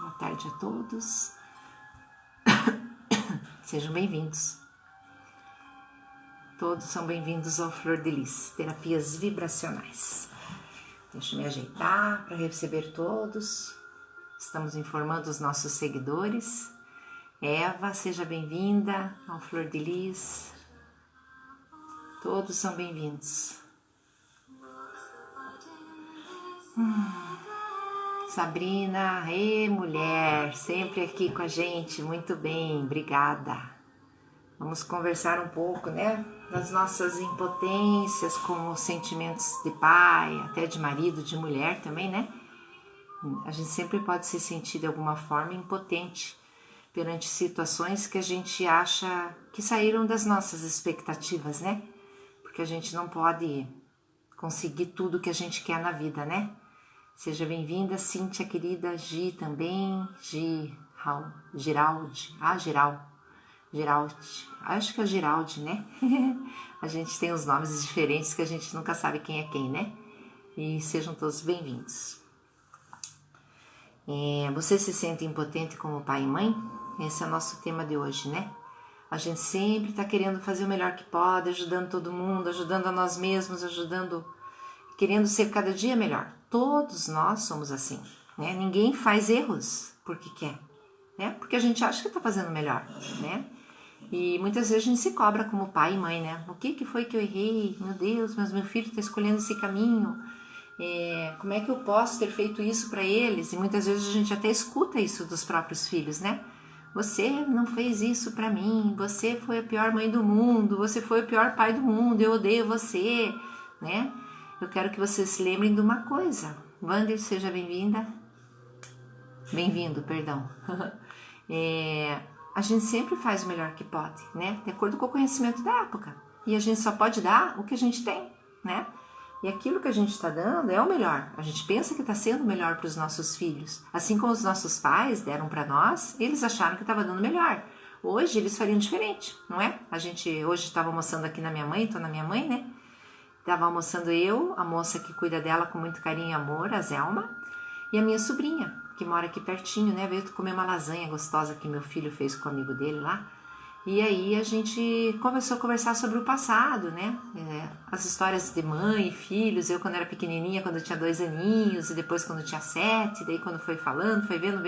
Boa tarde a todos. Sejam bem-vindos. Todos são bem-vindos ao Flor de Lis, terapias vibracionais. Deixa eu me ajeitar para receber todos. Estamos informando os nossos seguidores. Eva, seja bem-vinda ao Flor de Lis. Todos são bem-vindos. Sabrina, mulher, sempre aqui com a gente, muito bem, obrigada. Vamos conversar um pouco, né, das nossas impotências, como sentimentos de pai, até de marido, de mulher também, né? A gente sempre pode se sentir de alguma forma impotente perante situações que a gente acha que saíram das nossas expectativas, né? Porque a gente não pode conseguir tudo que a gente quer na vida, né? Seja bem-vinda, Cíntia, querida, Gi também, Giraldi, acho que é Giraldi, né? A gente tem uns nomes diferentes que a gente nunca sabe quem é quem, né? E sejam todos bem-vindos. Você se sente impotente como pai e mãe? Esse é o nosso tema de hoje, né? A gente sempre está querendo fazer o melhor que pode, ajudando todo mundo, ajudando a nós mesmos, querendo ser cada dia melhor. Todos nós somos assim, né? Ninguém faz erros porque quer, né? Porque a gente acha que está fazendo melhor, né? E muitas vezes a gente se cobra como pai e mãe, né? O que foi que eu errei? Meu Deus, mas meu filho está escolhendo esse caminho. Como é que eu posso ter feito isso para eles? E muitas vezes a gente até escuta isso dos próprios filhos, né? Você não fez isso para mim, você foi a pior mãe do mundo, você foi o pior pai do mundo, eu odeio você, né? Eu quero que vocês se lembrem de uma coisa. Wander, seja bem-vinda. Bem-vindo, perdão. A gente sempre faz o melhor que pode, né? De acordo com o conhecimento da época. E a gente só pode dar o que a gente tem, né? E aquilo que a gente está dando é o melhor. A gente pensa que está sendo melhor para os nossos filhos. Assim como os nossos pais deram para nós, eles acharam que estava dando melhor. Hoje eles fariam diferente, não é? A gente hoje estava almoçando aqui na minha mãe, estou na minha mãe, né? Estava almoçando eu, a moça que cuida dela com muito carinho e amor, a Zelma, e a minha sobrinha, que mora aqui pertinho, né? Veio comer uma lasanha gostosa que meu filho fez com o amigo dele lá. E aí a gente começou a conversar sobre o passado, né? As histórias de mãe e filhos, eu quando era pequenininha, quando eu tinha 2 aninhos, e depois quando eu tinha 7, daí quando foi falando, foi vendo,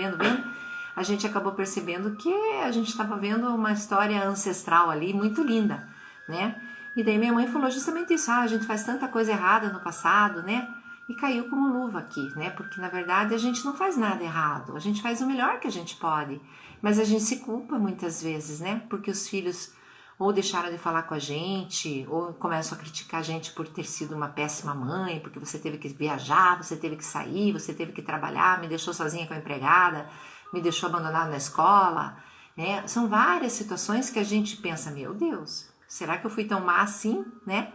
a gente acabou percebendo que a gente estava vendo uma história ancestral ali, muito linda, né? E daí minha mãe falou justamente isso, a gente faz tanta coisa errada no passado, né? E caiu como luva aqui, né? Porque na verdade a gente não faz nada errado, a gente faz o melhor que a gente pode, mas a gente se culpa muitas vezes, né? Porque os filhos ou deixaram de falar com a gente, ou começam a criticar a gente por ter sido uma péssima mãe, porque você teve que viajar, você teve que sair, você teve que trabalhar, me deixou sozinha com a empregada, me deixou abandonada na escola, né? São várias situações que a gente pensa, meu Deus, será que eu fui tão má assim, né?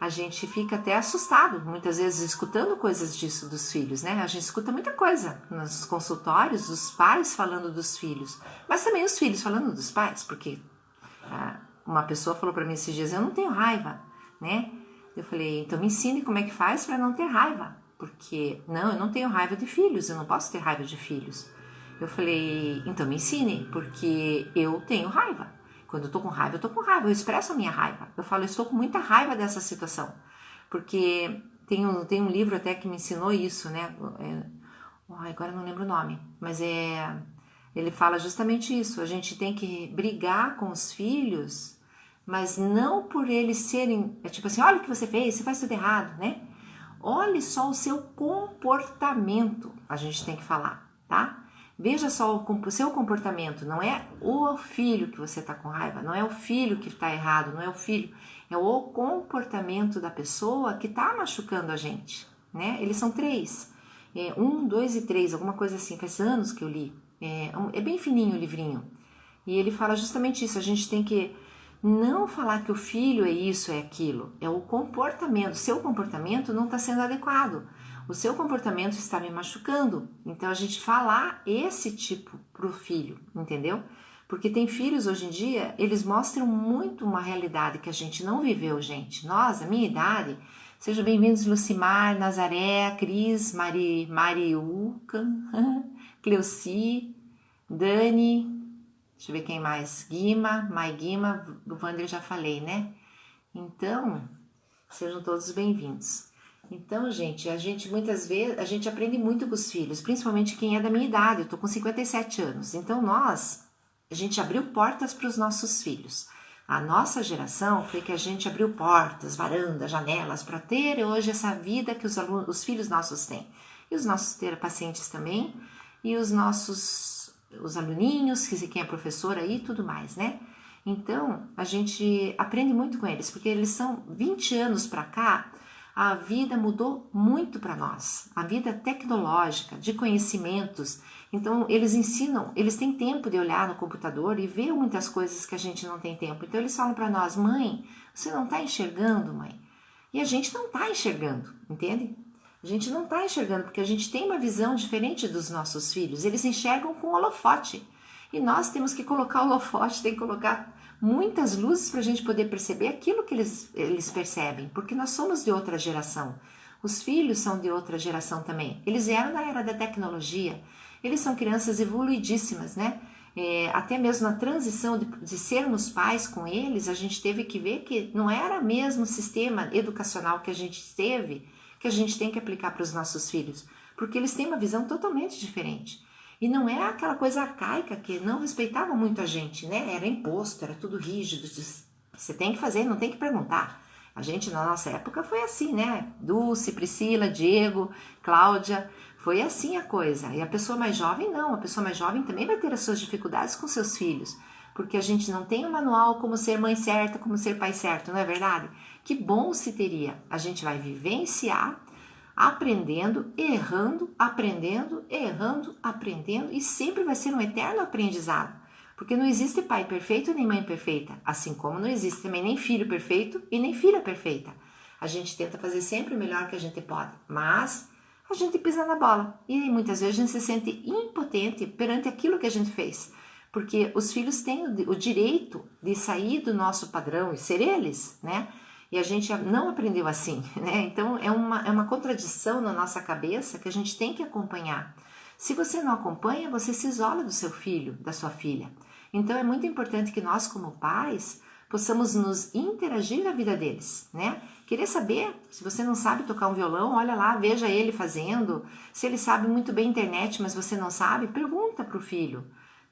A gente fica até assustado, muitas vezes, escutando coisas disso dos filhos, né? A gente escuta muita coisa nos consultórios, os pais falando dos filhos, mas também os filhos falando dos pais, porque uma pessoa falou para mim esses dias, eu não tenho raiva, né? Eu falei, então me ensine como é que faz para não ter raiva, porque, não, eu não tenho raiva de filhos, eu não posso ter raiva de filhos. Eu falei, então me ensine, porque eu tenho raiva. Quando eu tô com raiva, eu expresso a minha raiva. Eu falo, eu estou com muita raiva dessa situação. Porque tem um livro até que me ensinou isso, né? Agora eu não lembro o nome. Mas ele fala justamente isso. A gente tem que brigar com os filhos, mas não por eles serem... tipo assim, olha o que você faz tudo errado, né? Olhe só o seu comportamento, a gente tem que falar, tá? Veja só o seu comportamento, não é o filho que você está com raiva, não é o filho que está errado, não é o filho, é o comportamento da pessoa que está machucando a gente, né? Eles são 3, 1, 2 e 3, alguma coisa assim, faz anos que eu li, é bem fininho o livrinho, e ele fala justamente isso, a gente tem que não falar que o filho é isso, é aquilo, é o comportamento, seu comportamento não está sendo adequado. O seu comportamento está me machucando. Então, a gente falar esse tipo pro filho, entendeu? Porque tem filhos hoje em dia, eles mostram muito uma realidade que a gente não viveu, gente. Nós, a minha idade, Sejam bem-vindos Lucimar, Nazaré, Cris, Mariuca, Cleuci, Dani, deixa eu ver quem mais, Guima, o Wander já falei, né? Então, sejam todos bem-vindos. Então, gente, a gente muitas vezes, a gente aprende muito com os filhos, principalmente quem é da minha idade, eu tô com 57 anos. Então, a gente abriu portas para os nossos filhos. A nossa geração foi que a gente abriu portas, varandas, janelas, para ter hoje essa vida que os filhos nossos têm. E os nossos pacientes também, e os aluninhos, quem é professor aí e tudo mais, né? Então, a gente aprende muito com eles, porque eles são 20 anos para cá, a vida mudou muito para nós, a vida tecnológica, de conhecimentos. Então, eles ensinam, eles têm tempo de olhar no computador e ver muitas coisas que a gente não tem tempo. Então, eles falam para nós, mãe, você não está enxergando, mãe? E a gente não está enxergando, entende? A gente não está enxergando, porque a gente tem uma visão diferente dos nossos filhos. Eles enxergam com holofote. E nós temos que colocar o holofote, tem que colocar muitas luzes para a gente poder perceber aquilo que eles percebem, porque nós somos de outra geração. Os filhos são de outra geração também. Eles vieram da era da tecnologia. Eles são crianças evoluidíssimas, né? Até mesmo na transição de sermos pais com eles, a gente teve que ver que não era o mesmo sistema educacional que a gente teve, que a gente tem que aplicar para os nossos filhos, porque eles têm uma visão totalmente diferente. E não é aquela coisa arcaica que não respeitava muito a gente, né? Era imposto, era tudo rígido. Você tem que fazer, não tem que perguntar. A gente, na nossa época, foi assim, né? Dulce, Priscila, Diego, Cláudia, foi assim a coisa. E a pessoa mais jovem, não. A pessoa mais jovem também vai ter as suas dificuldades com seus filhos. Porque a gente não tem um manual como ser mãe certa, como ser pai certo, não é verdade? Que bom se teria. A gente vai vivenciar, aprendendo, errando, aprendendo, errando, aprendendo, e sempre vai ser um eterno aprendizado, porque não existe pai perfeito nem mãe perfeita, assim como não existe também nem filho perfeito e nem filha perfeita. A gente tenta fazer sempre o melhor que a gente pode, mas a gente pisa na bola, e muitas vezes a gente se sente impotente perante aquilo que a gente fez, porque os filhos têm o direito de sair do nosso padrão e ser eles, né? E a gente não aprendeu assim, né? Então é uma contradição na nossa cabeça que a gente tem que acompanhar. Se você não acompanha, você se isola do seu filho, da sua filha. Então é muito importante que nós, como pais, possamos nos interagir na vida deles, né? Querer saber, se você não sabe tocar um violão, olha lá, veja ele fazendo. Se ele sabe muito bem a internet, mas você não sabe, pergunta para o filho,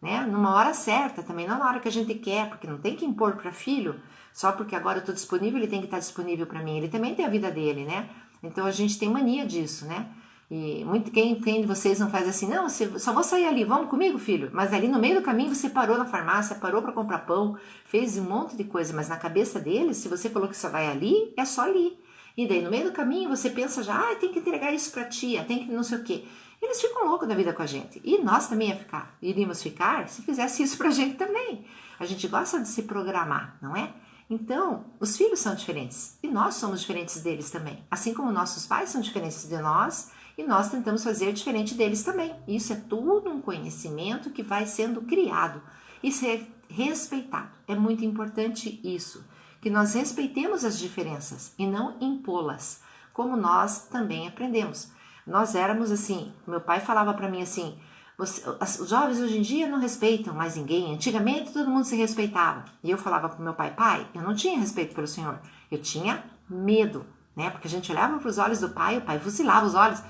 né? Numa hora certa também, não na hora que a gente quer, porque não tem que impor para filho, só porque agora eu estou disponível, ele tem que estar disponível para mim. Ele também tem a vida dele, né? Então a gente tem mania disso, né? E quem de vocês não faz assim, não, só vou sair ali, vamos comigo, filho? Mas ali no meio do caminho você parou na farmácia, parou para comprar pão, fez um monte de coisa, mas na cabeça dele, se você falou que só vai ali, é só ali. E daí no meio do caminho você pensa já, tem que entregar isso para tia, tem que não sei o quê. Eles ficam loucos da vida com a gente. E nós também iríamos ficar se fizesse isso pra gente também. A gente gosta de se programar, não é? Então, os filhos são diferentes e nós somos diferentes deles também. Assim como nossos pais são diferentes de nós e nós tentamos fazer diferente deles também. Isso é tudo um conhecimento que vai sendo criado e ser respeitado. É muito importante isso, que nós respeitemos as diferenças e não impô-las, como nós também aprendemos. Nós éramos assim, meu pai falava para mim assim, os jovens hoje em dia não respeitam mais ninguém, antigamente todo mundo se respeitava. E eu falava pro meu pai, eu não tinha respeito pelo senhor, eu tinha medo, né? Porque a gente olhava para os olhos do pai, o pai fuzilava os olhos,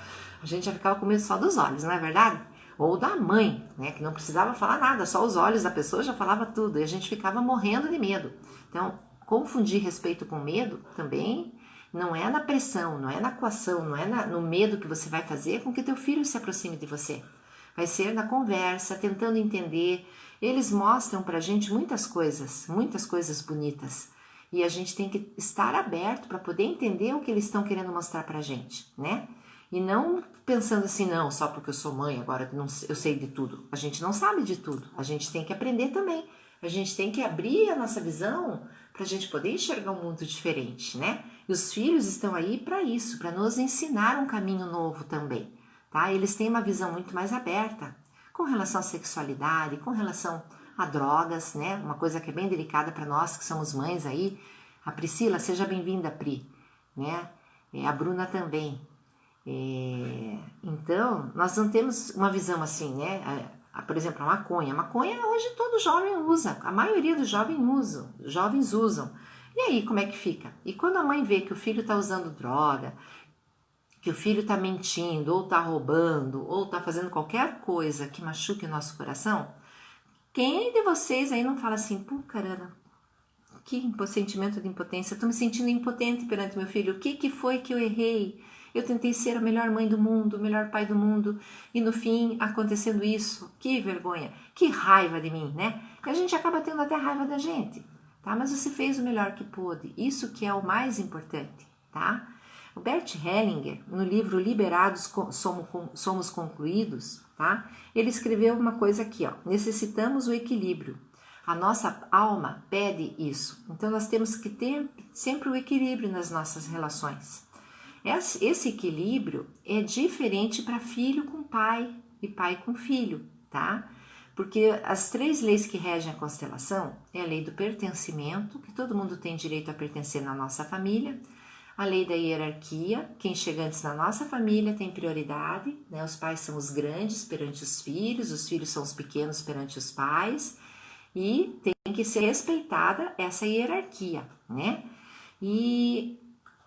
a gente já ficava com medo só dos olhos, não é verdade? Ou da mãe, né? Que não precisava falar nada, só os olhos da pessoa já falava tudo, e a gente ficava morrendo de medo. Então, confundir respeito com medo também não é na pressão, não é na coação, não é no medo que você vai fazer com que teu filho se aproxime de você. Vai ser na conversa, tentando entender. Eles mostram pra gente muitas coisas bonitas. E a gente tem que estar aberto para poder entender o que eles estão querendo mostrar pra gente, né? E não pensando assim, não, só porque eu sou mãe, agora eu sei de tudo. A gente não sabe de tudo, a gente tem que aprender também. A gente tem que abrir a nossa visão para a gente poder enxergar um mundo diferente, né? E os filhos estão aí para isso, para nos ensinar um caminho novo também, tá? Eles têm uma visão muito mais aberta com relação à sexualidade, com relação a drogas, né? Uma coisa que é bem delicada para nós que somos mães aí. A Priscila, seja bem-vinda, Pri, né? a Bruna também. Então, nós não temos uma visão assim, né? Por exemplo, a maconha. A maconha hoje todo jovem usa, a maioria dos jovens usam. E aí, como é que fica? E quando a mãe vê que o filho está usando droga, que o filho está mentindo, ou está roubando, ou está fazendo qualquer coisa que machuque o nosso coração, quem de vocês aí não fala assim, pô, caramba, que sentimento de impotência, estou me sentindo impotente perante meu filho, o que foi que eu errei? Eu tentei ser a melhor mãe do mundo, o melhor pai do mundo, e no fim acontecendo isso, que vergonha, que raiva de mim, né? E a gente acaba tendo até raiva da gente, tá? Mas você fez o melhor que pôde, isso que é o mais importante, tá? O Bert Hellinger, no livro Liberados Somos Concluídos, tá? Ele escreveu uma coisa aqui, ó, necessitamos o equilíbrio. A nossa alma pede isso, então nós temos que ter sempre o equilíbrio nas nossas relações. Esse equilíbrio é diferente para filho com pai e pai com filho, tá? Porque as 3 leis que regem a constelação é a lei do pertencimento, que todo mundo tem direito a pertencer na nossa família, a lei da hierarquia, quem chega antes na nossa família tem prioridade, né? Os pais são os grandes perante os filhos são os pequenos perante os pais, e tem que ser respeitada essa hierarquia, né? E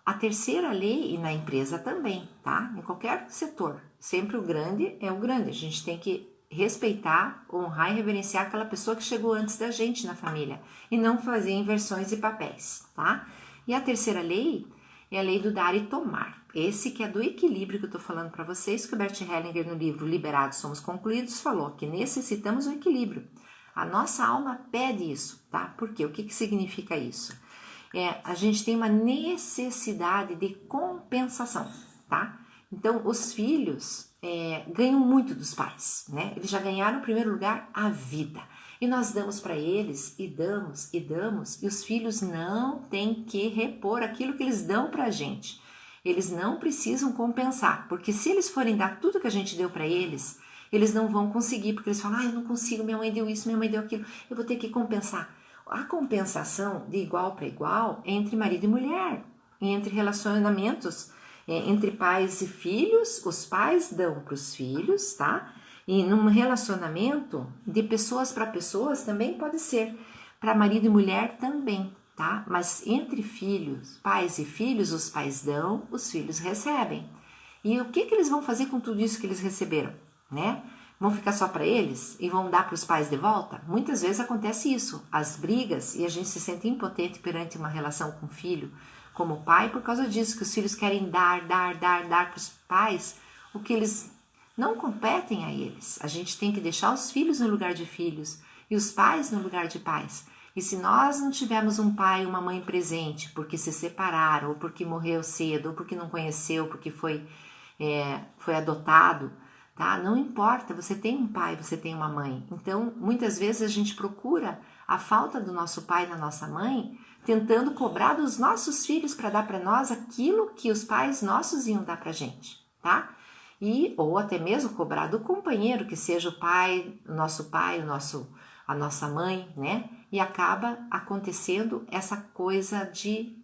a terceira lei, e na empresa também, tá? Em qualquer setor, sempre o grande é o grande. A gente tem que respeitar, honrar e reverenciar aquela pessoa que chegou antes da gente na família e não fazer inversões de papéis, tá? E a terceira lei é a lei do dar e tomar. Esse que é do equilíbrio que eu tô falando para vocês, que o Bert Hellinger no livro Liberados Somos Concluídos falou que necessitamos o equilíbrio. A nossa alma pede isso, tá? Por quê? O que significa isso? A gente tem uma necessidade de compensação, tá? Então, os filhos ganham muito dos pais, né? Eles já ganharam, em primeiro lugar, a vida. E nós damos para eles, e damos, e os filhos não têm que repor aquilo que eles dão para a gente. Eles não precisam compensar, porque se eles forem dar tudo que a gente deu para eles não vão conseguir, porque eles falam, eu não consigo, minha mãe deu isso, minha mãe deu aquilo, eu vou ter que compensar. A compensação de igual para igual é entre marido e mulher, entre relacionamentos entre pais e filhos, os pais dão para os filhos, tá? E num relacionamento de pessoas para pessoas também pode ser, para marido e mulher também, tá? Mas entre filhos, pais e filhos, os pais dão, os filhos recebem. E o que eles vão fazer com tudo isso que eles receberam, né? Vão ficar só para eles e vão dar para os pais de volta? Muitas vezes acontece isso, as brigas, e a gente se sente impotente perante uma relação com o filho, como pai, por causa disso, que os filhos querem dar para os pais o que eles não competem a eles. A gente tem que deixar os filhos no lugar de filhos e os pais no lugar de pais. E se nós não tivermos um pai e uma mãe presente porque se separaram, ou porque morreu cedo, ou porque não conheceu, porque foi adotado, tá? Não importa, você tem um pai, você tem uma mãe. Então, muitas vezes a gente procura a falta do nosso pai e da nossa mãe, tentando cobrar dos nossos filhos para dar para nós aquilo que os pais nossos iam dar para a gente, tá? Ou até mesmo cobrar do companheiro, que seja o pai, a nossa mãe, né? E acaba acontecendo essa coisa de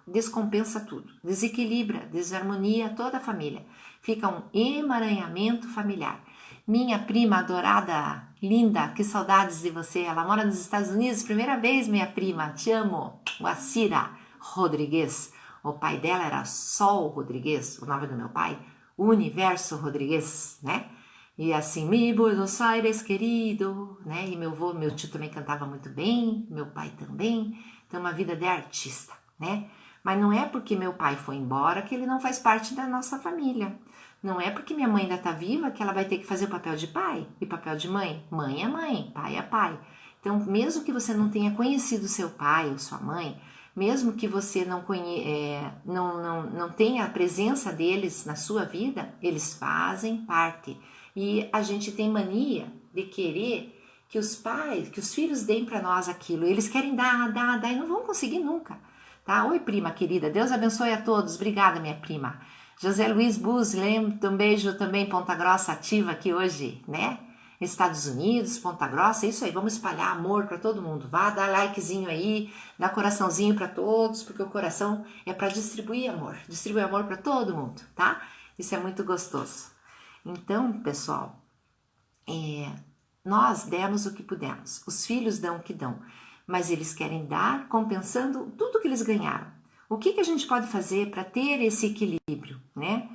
descompensa tudo, desequilibra, desarmonia toda a família. Fica um emaranhamento familiar. Minha prima adorada, linda, que saudades de você. Ela mora nos Estados Unidos, primeira vez, minha prima, te amo. Guacira Rodrigues. O pai dela era Sol Rodrigues, o nome do meu pai, Universo Rodrigues, né? E assim, mi Buenos Aires querido, né? E meu tio também cantava muito bem, meu pai também. Então, uma vida de artista, né? Mas não é porque meu pai foi embora que ele não faz parte da nossa família. Não é porque minha mãe ainda está viva que ela vai ter que fazer o papel de pai e papel de mãe. Mãe é mãe, pai é pai. Então, mesmo que você não tenha conhecido seu pai ou sua mãe, mesmo que você não tenha a presença deles na sua vida, eles fazem parte. E a gente tem mania de querer que os filhos deem para nós aquilo. Eles querem dar e não vão conseguir nunca. Tá? Oi, prima querida, Deus abençoe a todos. Obrigada, minha prima. José Luiz Bus, um beijo também, Ponta Grossa ativa aqui hoje, né? Estados Unidos, Ponta Grossa, isso aí, vamos espalhar amor para todo mundo. Vá dar likezinho aí, dá coraçãozinho para todos, porque o coração é para distribuir amor para todo mundo, tá? Isso é muito gostoso. Então, pessoal, nós demos o que pudemos, os filhos dão o que dão, mas eles querem dar compensando tudo que eles ganharam. O que a gente pode fazer para ter esse equilíbrio, né?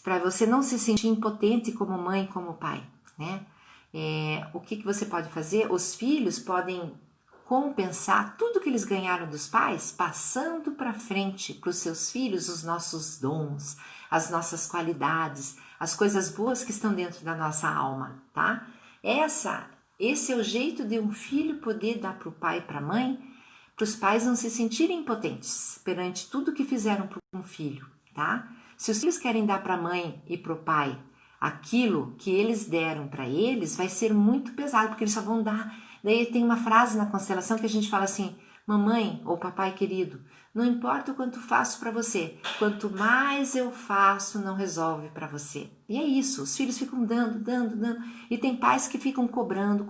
Para você não se sentir impotente como mãe, como pai, né? O que você pode fazer? Os filhos podem compensar tudo que eles ganharam dos pais, passando para frente para os seus filhos os nossos dons, as nossas qualidades, as coisas boas que estão dentro da nossa alma, tá? Esse é o jeito de um filho poder dar para o pai e para a mãe, para os pais não se sentirem impotentes perante tudo que fizeram para um filho, tá? Se os filhos querem dar para a mãe e para o pai aquilo que eles deram para eles, vai ser muito pesado, porque eles só vão dar. Daí tem uma frase na constelação que a gente fala assim: mamãe ou papai querido, não importa o quanto faço para você, quanto mais eu faço, não resolve para você. E é isso, os filhos ficam dando. E tem pais que ficam cobrando.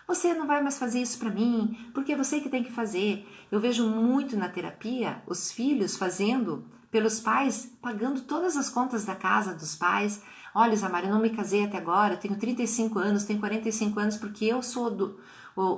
Você não vai mais fazer isso para mim, porque é você que tem que fazer. Eu vejo muito na terapia os filhos fazendo pelos pais, pagando todas as contas da casa dos pais. Olha, Isamar, eu não me casei até agora, eu tenho 35 anos, tenho 45 anos, porque eu sou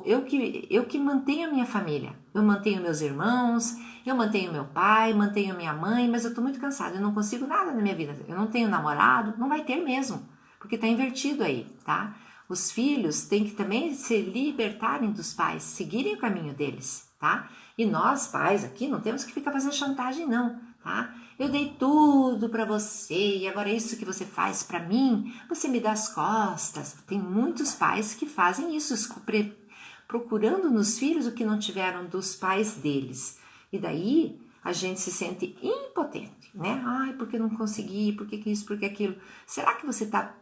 eu que mantenho a minha família. Eu mantenho meus irmãos, eu mantenho meu pai, mantenho minha mãe, mas eu tô muito cansada, eu não consigo nada na minha vida. Eu não tenho namorado, não vai ter mesmo, porque tá invertido aí, tá? Os filhos têm que também se libertarem dos pais, seguirem o caminho deles, tá? E nós, pais, aqui não temos que ficar fazendo chantagem, não, tá? Eu dei tudo para você e agora isso que você faz para mim, você me dá as costas. Tem muitos pais que fazem isso, procurando nos filhos o que não tiveram dos pais deles. E daí a gente se sente impotente, né? Ai, porque eu não consegui, por que isso, por que aquilo? Será que você está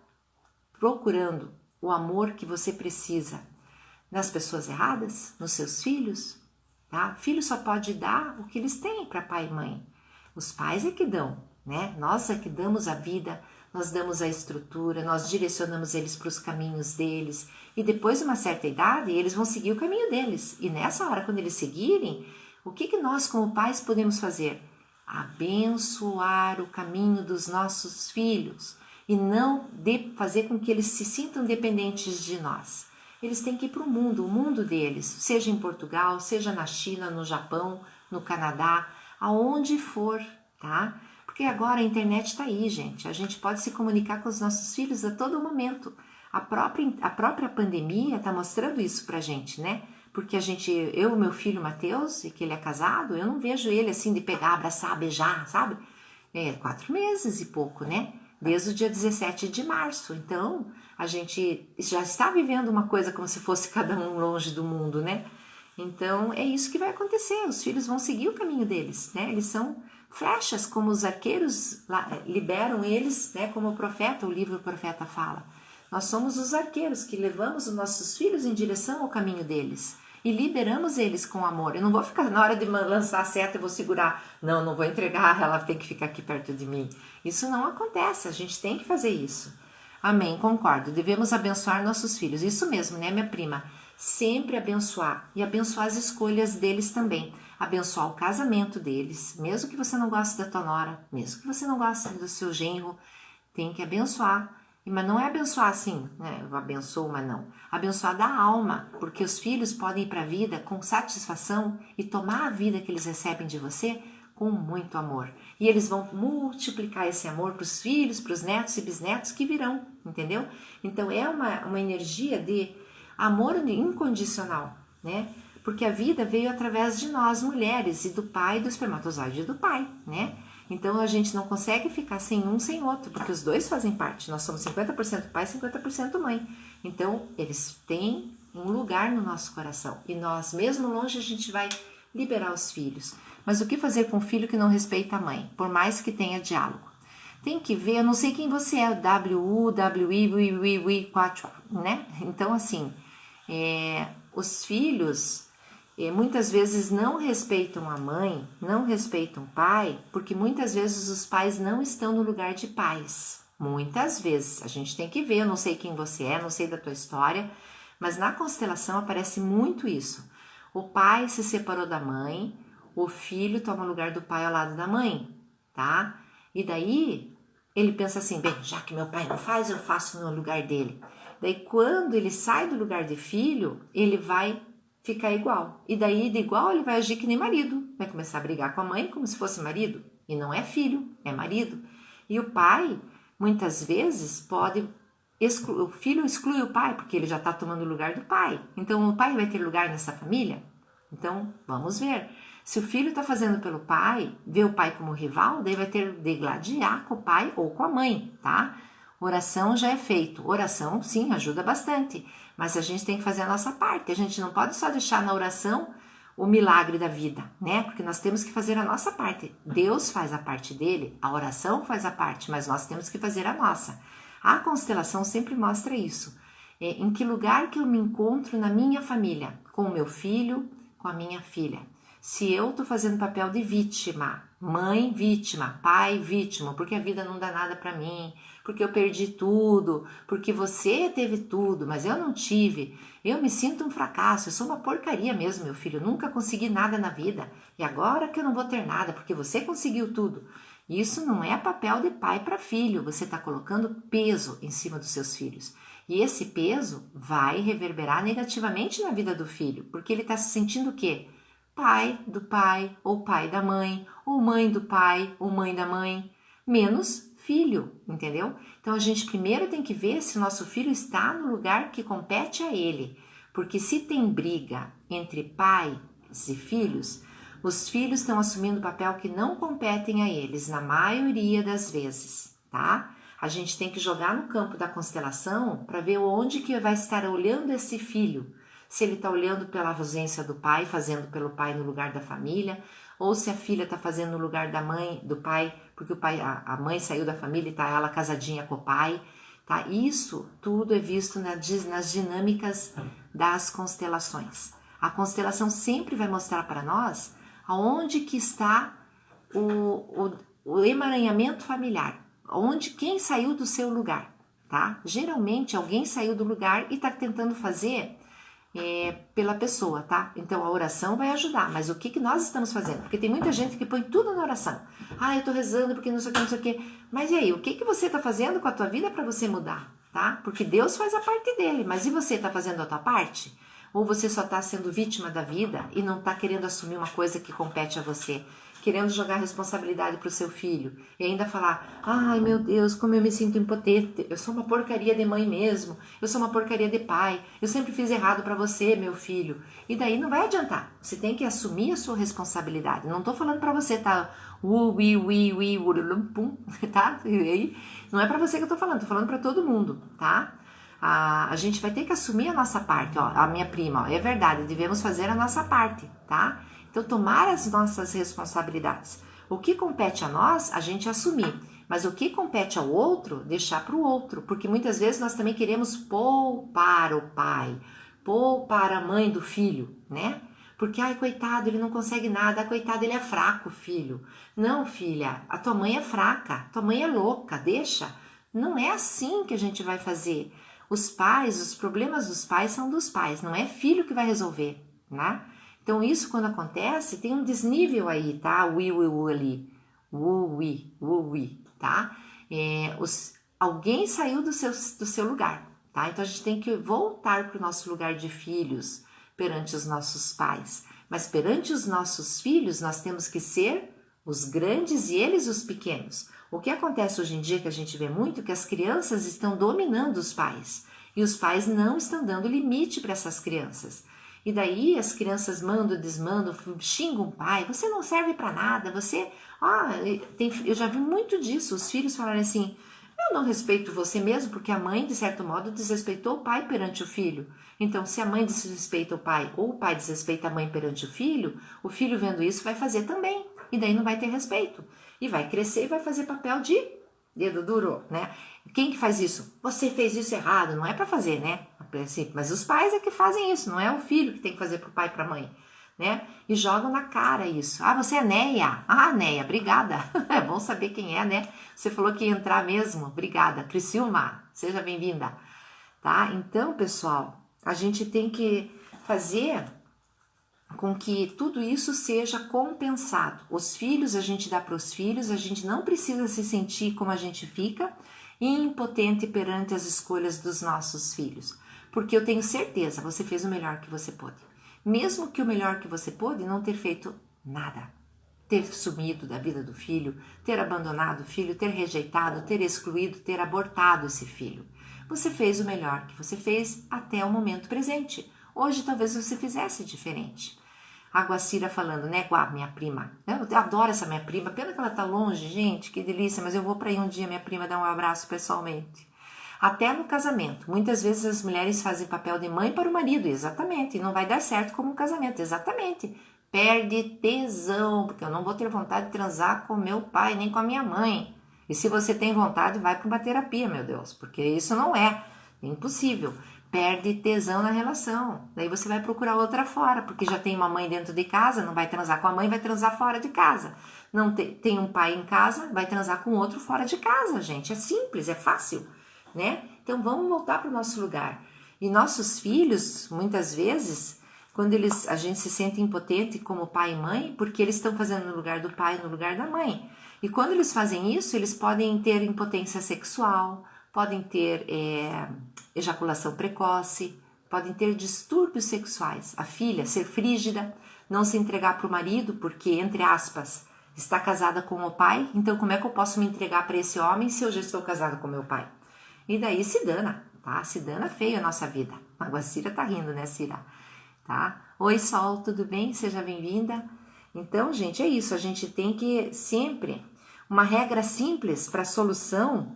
procurando o amor que você precisa nas pessoas erradas, nos seus filhos? Tá? Filho só pode dar o que eles têm para pai e mãe. Os pais é que dão, né? Nós é que damos a vida, nós damos a estrutura, nós direcionamos eles para os caminhos deles. E depois de uma certa idade, eles vão seguir o caminho deles. E nessa hora, quando eles seguirem, o que nós como pais podemos fazer? Abençoar o caminho dos nossos filhos e não fazer com que eles se sintam dependentes de nós. Eles têm que ir para o mundo deles, seja em Portugal, seja na China, no Japão, no Canadá, aonde for, tá? Porque agora a internet está aí, gente. A gente pode se comunicar com os nossos filhos a todo momento. A própria pandemia está mostrando isso pra gente, né? Porque eu, meu filho Matheus, que ele é casado, eu não vejo ele assim de pegar, abraçar, beijar, sabe? 4 meses e pouco, né? Desde o dia 17 de março. Então, a gente já está vivendo uma coisa como se fosse cada um longe do mundo, né? Então, é isso que vai acontecer. Os filhos vão seguir o caminho deles, né? Eles são flechas, como os arqueiros liberam eles, né? Como o livro Profeta fala. Nós somos os arqueiros que levamos os nossos filhos em direção ao caminho deles. E liberamos eles com amor. Eu não vou ficar na hora de lançar a seta e vou segurar. Não vou entregar, ela tem que ficar aqui perto de mim. Isso não acontece, a gente tem que fazer isso. Amém, concordo. Devemos abençoar nossos filhos. Isso mesmo, né, minha prima? Sempre abençoar. E abençoar as escolhas deles também. Abençoar o casamento deles. Mesmo que você não goste da tua nora, mesmo que você não goste do seu genro, tem que abençoar. Mas não é abençoar assim, né? Eu abençoo, mas não. Abençoar da alma, porque os filhos podem ir para a vida com satisfação e tomar a vida que eles recebem de você com muito amor. E eles vão multiplicar esse amor para os filhos, para os netos e bisnetos que virão, entendeu? Então é uma energia de amor incondicional, né? Porque a vida veio através de nós, mulheres, e do pai, do espermatozoide do pai, né? Então a gente não consegue ficar sem um sem outro, porque os dois fazem parte. Nós somos 50% pai, 50% mãe. Então eles têm um lugar no nosso coração. E nós, mesmo longe, a gente vai liberar os filhos. Mas o que fazer com um filho que não respeita a mãe, por mais que tenha diálogo? Tem que ver, eu não sei quem você é, né? Então assim, os filhos muitas vezes não respeitam a mãe, não respeitam o pai, porque muitas vezes os pais não estão no lugar de pais. Muitas vezes. A gente tem que ver, eu não sei quem você é, não sei da tua história, mas na constelação aparece muito isso. O pai se separou da mãe, o filho toma o lugar do pai ao lado da mãe, tá? E daí ele pensa assim, bem, já que meu pai não faz, eu faço no lugar dele. Daí quando ele sai do lugar de filho, ele vai ficar igual. E daí de igual ele vai agir que nem marido, vai começar a brigar com a mãe como se fosse marido. E não é filho, é marido. E o pai, muitas vezes, pode o filho exclui o pai, porque ele já está tomando o lugar do pai. Então, o pai vai ter lugar nessa família? Então, vamos ver. Se o filho está fazendo pelo pai, vê o pai como rival, daí vai ter de gladiar com o pai ou com a mãe, tá? Oração já é feito. Oração, sim, ajuda bastante. Mas a gente tem que fazer a nossa parte. A gente não pode só deixar na oração o milagre da vida, né? Porque nós temos que fazer a nossa parte. Deus faz a parte dele, a oração faz a parte, mas nós temos que fazer a nossa. A constelação sempre mostra isso. Em que lugar que eu me encontro na minha família? Com o meu filho, com a minha filha. Se eu estou fazendo papel de vítima, mãe vítima, pai vítima, porque a vida não dá nada para mim, porque eu perdi tudo, porque você teve tudo, mas eu não tive. Eu me sinto um fracasso, eu sou uma porcaria mesmo, meu filho. Eu nunca consegui nada na vida. E agora que eu não vou ter nada, porque você conseguiu tudo. Isso não é papel de pai para filho, você está colocando peso em cima dos seus filhos. E esse peso vai reverberar negativamente na vida do filho, porque ele está se sentindo o quê? Pai do pai, ou pai da mãe, ou mãe do pai, ou mãe da mãe, menos filho, entendeu? Então a gente primeiro tem que ver se o nosso filho está no lugar que compete a ele, porque se tem briga entre pais e filhos, os filhos estão assumindo papel que não competem a eles, na maioria das vezes, tá? A gente tem que jogar no campo da constelação para ver onde que vai estar olhando esse filho. Se ele está olhando pela ausência do pai, fazendo pelo pai no lugar da família, ou se a filha está fazendo no lugar da mãe, do pai, porque o pai, a mãe saiu da família e está ela casadinha com o pai, tá? Isso tudo é visto nas dinâmicas das constelações. A constelação sempre vai mostrar para nós aonde que está o emaranhamento familiar, quem saiu do seu lugar, tá? Geralmente alguém saiu do lugar e está tentando fazer pela pessoa, tá? Então a oração vai ajudar, mas o que nós estamos fazendo? Porque tem muita gente que põe tudo na oração. Ah, eu tô rezando porque não sei o que, não sei o que. Mas e aí, o que você tá fazendo com a tua vida para você mudar, tá? Porque Deus faz a parte dele, mas e você tá fazendo a tua parte? Ou você só tá sendo vítima da vida e não tá querendo assumir uma coisa que compete a você? Querendo jogar responsabilidade pro seu filho e ainda falar, ai meu Deus, como eu me sinto impotente, eu sou uma porcaria de mãe mesmo, eu sou uma porcaria de pai, eu sempre fiz errado para você, meu filho. E daí não vai adiantar, você tem que assumir a sua responsabilidade. Não tô falando para você, tá? Tá? Não é para você que eu tô falando para todo mundo, tá? A gente vai ter que assumir a nossa parte, ó, a minha prima, ó, é verdade, devemos fazer a nossa parte, tá? Então, tomar as nossas responsabilidades. O que compete a nós, a gente assumir. Mas o que compete ao outro, deixar para o outro. Porque muitas vezes nós também queremos poupar o pai, poupar a mãe do filho, né? Porque, ai, coitado, ele não consegue nada, coitado, ele é fraco, filho. Não, filha, a tua mãe é fraca, tua mãe é louca, deixa. Não é assim que a gente vai fazer. Os pais, os problemas dos pais são dos pais, não é filho que vai resolver, né? Então, isso quando acontece, tem um desnível aí, tá? Ali. Tá? Alguém saiu do seu lugar, tá? Então, a gente tem que voltar para o nosso lugar de filhos perante os nossos pais. Mas perante os nossos filhos, nós temos que ser os grandes e eles os pequenos. O que acontece hoje em dia, que a gente vê muito, é que as crianças estão dominando os pais. E os pais não estão dando limite para essas crianças. E daí as crianças mandam, desmandam, xingam o pai, você não serve para nada, você... eu já vi muito disso, os filhos falarem assim, eu não respeito você mesmo, porque a mãe, de certo modo, desrespeitou o pai perante o filho. Então, se a mãe desrespeita o pai, ou o pai desrespeita a mãe perante o filho vendo isso vai fazer também, e daí não vai ter respeito. E vai crescer e vai fazer papel de dedo duro, né? Quem que faz isso? Você fez isso errado, não é para fazer, né? A princípio, mas os pais é que fazem isso, não é o filho que tem que fazer pro pai e pra mãe. né? E jogam na cara isso. Ah, você é Neia. Ah, Neia, obrigada. É bom saber quem é, né? Você falou que ia entrar mesmo. Obrigada. Criciúma, seja bem-vinda. Tá? Então, pessoal, a gente tem que fazer com que tudo isso seja compensado. Os filhos a gente dá para os filhos, a gente não precisa se sentir como a gente fica, impotente perante as escolhas dos nossos filhos. Porque eu tenho certeza, você fez o melhor que você pôde. Mesmo que o melhor que você pôde não ter feito nada. Ter sumido da vida do filho, ter abandonado o filho, ter rejeitado, ter excluído, ter abortado esse filho. Você fez o melhor que você fez até o momento presente. Hoje talvez você fizesse diferente. A Guacira falando, né, Guá, minha prima. Eu adoro essa minha prima. Pena que ela tá longe, gente, que delícia. Mas eu vou para aí um dia, minha prima, dar um abraço pessoalmente. Até no casamento. Muitas vezes as mulheres fazem papel de mãe para o marido, exatamente. E não vai dar certo como um casamento, exatamente. Perde tesão, porque eu não vou ter vontade de transar com meu pai, nem com a minha mãe. E se você tem vontade, vai para uma terapia, meu Deus, porque isso não é impossível. Perde tesão na relação. Daí você vai procurar outra fora, porque já tem uma mãe dentro de casa, não vai transar com a mãe, vai transar fora de casa. Não tem um pai em casa, vai transar com outro fora de casa, gente. É simples, é fácil, né? Então vamos voltar para o nosso lugar. E nossos filhos, muitas vezes, quando a gente se sente impotente como pai e mãe, porque eles estão fazendo no lugar do pai, no lugar da mãe. E quando eles fazem isso, eles podem ter impotência sexual, podem ter ejaculação precoce, podem ter distúrbios sexuais. A filha ser frígida, não se entregar para o marido, porque, entre aspas, está casada com o pai, então como é que eu posso me entregar para esse homem se eu já estou casada com meu pai? E daí se dana, tá? Se dana feio a nossa vida. A Guacira tá rindo, né, Cira? Tá? Oi, Sol, tudo bem? Seja bem-vinda. Então, gente, é isso. A gente tem que sempre... Uma regra simples para a solução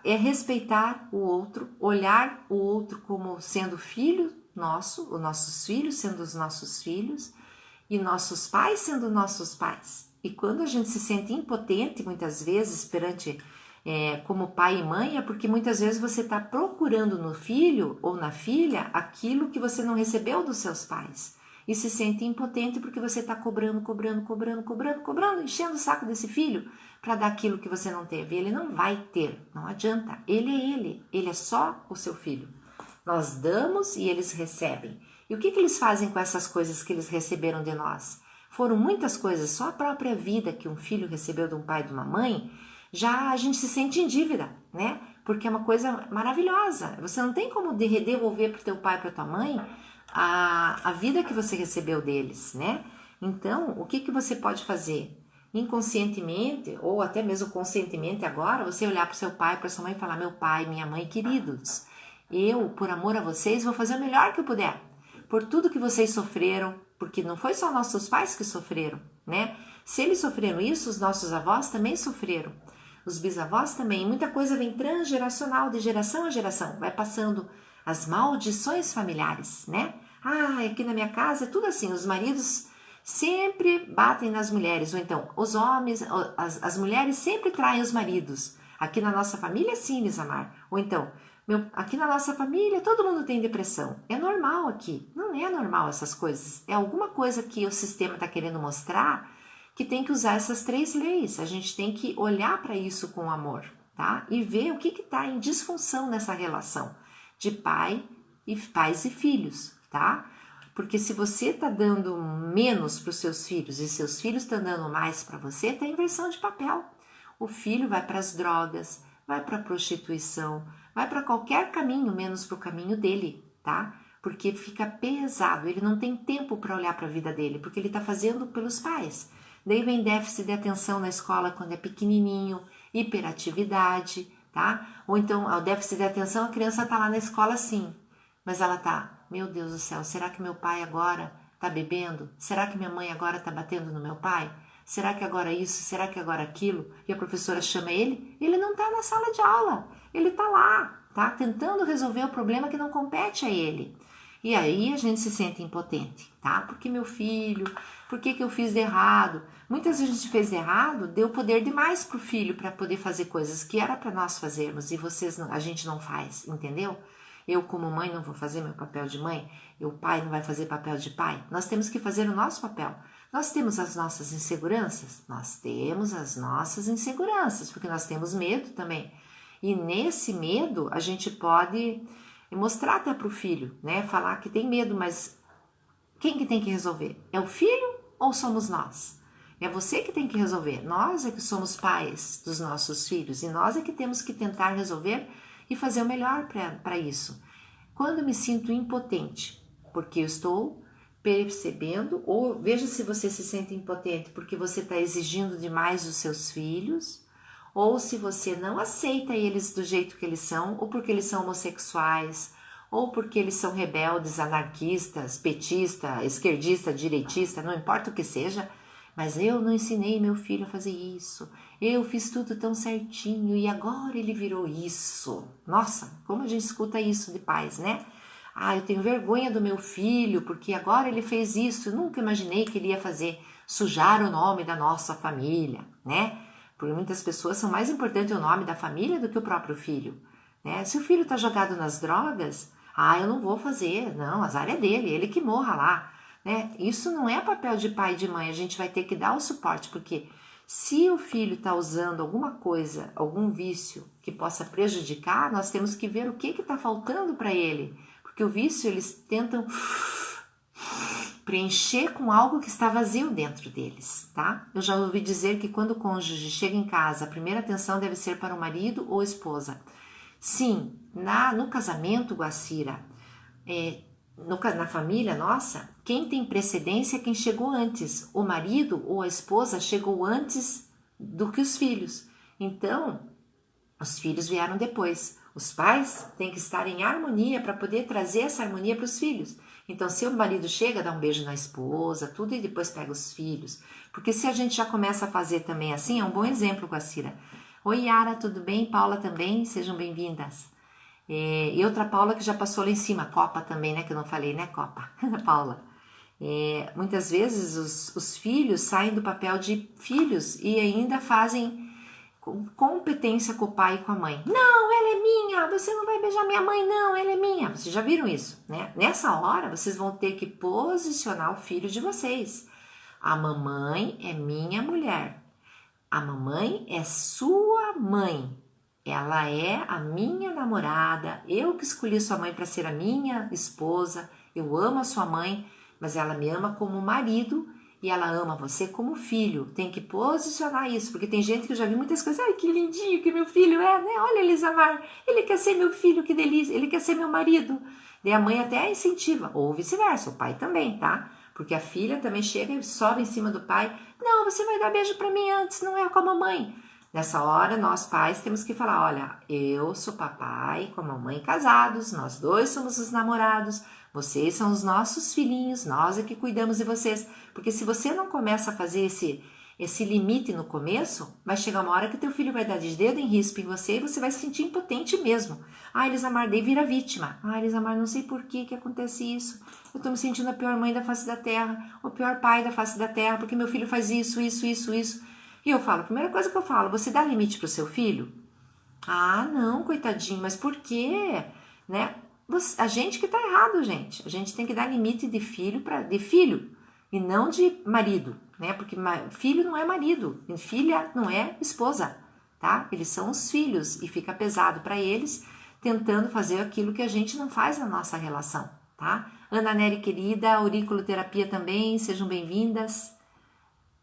é respeitar o outro, olhar o outro como sendo filho nosso, os nossos filhos sendo os nossos filhos e nossos pais sendo nossos pais. E quando a gente se sente impotente, muitas vezes, perante como pai e mãe, é porque muitas vezes você está procurando no filho ou na filha aquilo que você não recebeu dos seus pais. E se sente impotente porque você está cobrando, enchendo o saco desse filho para dar aquilo que você não teve. Ele não vai ter, não adianta. Ele é só o seu filho. Nós damos e eles recebem. E o que eles fazem com essas coisas que eles receberam de nós? Foram muitas coisas, só a própria vida que um filho recebeu de um pai e de uma mãe, já a gente se sente em dívida, né? Porque é uma coisa maravilhosa. Você não tem como devolver para o teu pai e para tua mãe a vida que você recebeu deles, né? Então, o que você pode fazer? Inconscientemente, ou até mesmo conscientemente agora, você olhar para o seu pai, para sua mãe e falar, meu pai, minha mãe, queridos, eu, por amor a vocês, vou fazer o melhor que eu puder. Por tudo que vocês sofreram, porque não foi só nossos pais que sofreram, né? Se eles sofreram isso, os nossos avós também sofreram. Os bisavós também. Muita coisa vem transgeracional, de geração a geração. Vai passando as maldições familiares, né? Ah, aqui na minha casa é tudo assim. Os maridos sempre batem nas mulheres. Ou então, os homens, as mulheres sempre traem os maridos. Aqui na nossa família, sim, Misamar. Ou então, aqui na nossa família todo mundo tem depressão. É normal aqui. Não é normal essas coisas. É alguma coisa que o sistema está querendo mostrar que tem que usar essas 3 leis. A gente tem que olhar para isso com amor, tá? E ver o que está em disfunção nessa relação de pais e filhos, tá? Porque se você está dando menos para os seus filhos e seus filhos estão dando mais para você, tem inversão de papel. O filho vai para as drogas, vai para a prostituição, vai para qualquer caminho, menos para o caminho dele, tá? Porque fica pesado, ele não tem tempo para olhar para a vida dele, porque ele está fazendo pelos pais. Daí vem déficit de atenção na escola quando é pequenininho, hiperatividade, tá? Ou então, o déficit de atenção, a criança tá lá na escola sim, mas ela tá, meu Deus do céu, será que meu pai agora tá bebendo? Será que minha mãe agora tá batendo no meu pai? Será que agora isso? Será que agora aquilo? E a professora chama ele não tá na sala de aula, ele tá lá, tá? Tentando resolver o problema que não compete a ele. E aí a gente se sente impotente, tá? Porque meu filho, por que eu fiz de errado? Muitas vezes a gente fez de errado, deu poder demais pro filho para poder fazer coisas que era para nós fazermos e a gente não faz, entendeu? Eu, como mãe, não vou fazer meu papel de mãe? O pai não vai fazer papel de pai? Nós temos que fazer o nosso papel. Nós temos as nossas inseguranças? Nós temos as nossas inseguranças, porque nós temos medo também. E nesse medo, a gente pode mostrar até para o filho, né? Falar que tem medo, mas quem que tem que resolver? É o filho ou somos nós? É você que tem que resolver. Nós é que somos pais dos nossos filhos e nós é que temos que tentar resolver e fazer o melhor para isso. Quando me sinto impotente, porque eu estou percebendo, ou veja se você se sente impotente porque você está exigindo demais dos seus filhos, ou se você não aceita eles do jeito que eles são, ou porque eles são homossexuais, ou porque eles são rebeldes, anarquistas, petista, esquerdista, direitista, não importa o que seja, mas eu não ensinei meu filho a fazer isso, eu fiz tudo tão certinho e agora ele virou isso. Nossa, como a gente escuta isso de pais, né? Ah, eu tenho vergonha do meu filho porque agora ele fez isso, eu nunca imaginei que ele ia fazer, sujar o nome da nossa família, né? Porque muitas pessoas são mais importante o nome da família do que o próprio filho, né? Se o filho está jogado nas drogas, eu não vou fazer, não, azar é dele, ele que morra lá, né? Isso não é papel de pai e de mãe, a gente vai ter que dar o suporte, porque se o filho está usando alguma coisa, algum vício que possa prejudicar, nós temos que ver o que está faltando para ele, porque o vício eles tentam preencher com algo que está vazio dentro deles, tá? Eu já ouvi dizer que quando o cônjuge chega em casa, a primeira atenção deve ser para o marido ou esposa. Sim, no casamento, Guacira, na família nossa, quem tem precedência é quem chegou antes. O marido ou a esposa chegou antes do que os filhos. Então, os filhos vieram depois. Os pais têm que estar em harmonia para poder trazer essa harmonia para os filhos. Então, se o marido chega, dá um beijo na esposa, tudo, e depois pega os filhos. Porque se a gente já começa a fazer também assim, é um bom exemplo, Guacira. Oi, Yara, tudo bem? Paula também, sejam bem-vindas. E outra Paula que já passou lá em cima, Copa também, né? Que eu não falei, né, Copa? Paula. Muitas vezes os filhos saem do papel de filhos e ainda fazem competência com o pai e com a mãe. Não, ela é minha, você não vai beijar minha mãe, não, ela é minha. Vocês já viram isso, né? Nessa hora, vocês vão ter que posicionar o filho de vocês. A mamãe é minha mulher. A mamãe é sua mãe. Ela é a minha namorada. Eu que escolhi sua mãe para ser a minha esposa. Eu amo a sua mãe, mas ela me ama como marido e ela ama você como filho. Tem que posicionar isso, porque tem gente que eu já vi muitas coisas. Ai, que lindinho que meu filho é, né? Olha, Elisamar, ele quer ser meu filho, que delícia. Ele quer ser meu marido. Daí a mãe até incentiva, ou vice-versa, o pai também, tá? Porque a filha também chega e sobe em cima do pai. Não, você vai dar beijo para mim antes, não é com a mamãe. Nessa hora, nós pais temos que falar, olha, eu sou papai com a mamãe casados, nós dois somos os namorados, vocês são os nossos filhinhos, nós é que cuidamos de vocês. Porque se você não começa a fazer esse limite no começo, vai chegar uma hora que teu filho vai dar de dedo em risco em você e você vai se sentir impotente mesmo. Elisamar, daí vira vítima. Elisamar, não sei por que acontece isso. Eu tô me sentindo a pior mãe da face da terra, o pior pai da face da terra, porque meu filho faz isso. E eu falo, a primeira coisa que eu falo, você dá limite pro seu filho? Não, coitadinho, mas por quê? Né? A gente que tá errado, gente. A gente tem que dar limite de filho e não de marido, né? Porque filho não é marido, e filha não é esposa, tá? Eles são os filhos e fica pesado para eles tentando fazer aquilo que a gente não faz na nossa relação, tá? Ana Nery, querida, auriculoterapia também, sejam bem-vindas,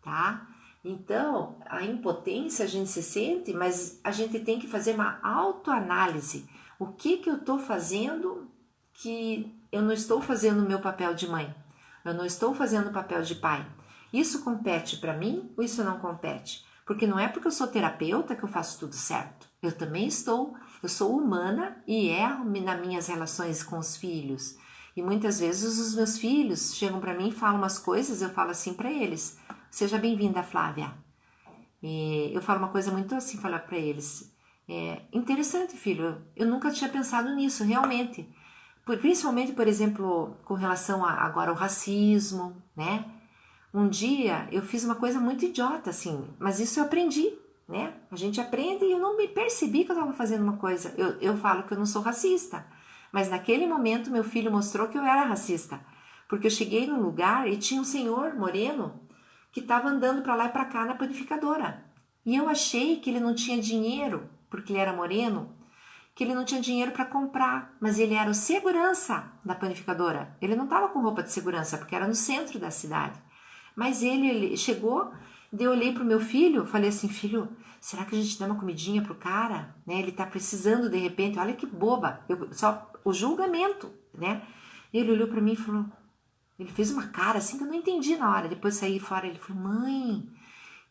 tá? Então, a impotência a gente se sente, mas a gente tem que fazer uma autoanálise. O que eu estou fazendo que eu não estou fazendo o meu papel de mãe? Eu não estou fazendo o papel de pai. Isso compete para mim ou isso não compete? Porque não é porque eu sou terapeuta que eu faço tudo certo. Eu também eu sou humana e erro nas minhas relações com os filhos. E muitas vezes os meus filhos chegam para mim e falam umas coisas, eu falo assim para eles. Seja bem-vinda, Flávia. Eu falo uma coisa muito assim, falar para eles. Interessante, filho, eu nunca tinha pensado nisso, realmente. Principalmente, por exemplo, com relação agora ao racismo, né? Um dia eu fiz uma coisa muito idiota, assim, mas isso eu aprendi, né? A gente aprende e eu não me percebi que eu estava fazendo uma coisa. Eu falo que eu não sou racista, Mas naquele momento meu filho mostrou que eu era racista, porque eu cheguei num lugar e tinha um senhor moreno que estava andando para lá e para cá na panificadora. E eu achei que ele não tinha dinheiro, porque ele era moreno, que ele não tinha dinheiro para comprar, mas ele era o segurança da panificadora. Ele não estava com roupa de segurança, porque era no centro da cidade. Mas ele chegou, daí eu olhei pro meu filho, falei assim, filho, será que a gente dá uma comidinha pro cara? Né? Ele tá precisando de repente, olha que boba, só o julgamento, né? Ele olhou para mim e falou, ele fez uma cara assim que eu não entendi na hora. Depois saí fora, ele falou, mãe,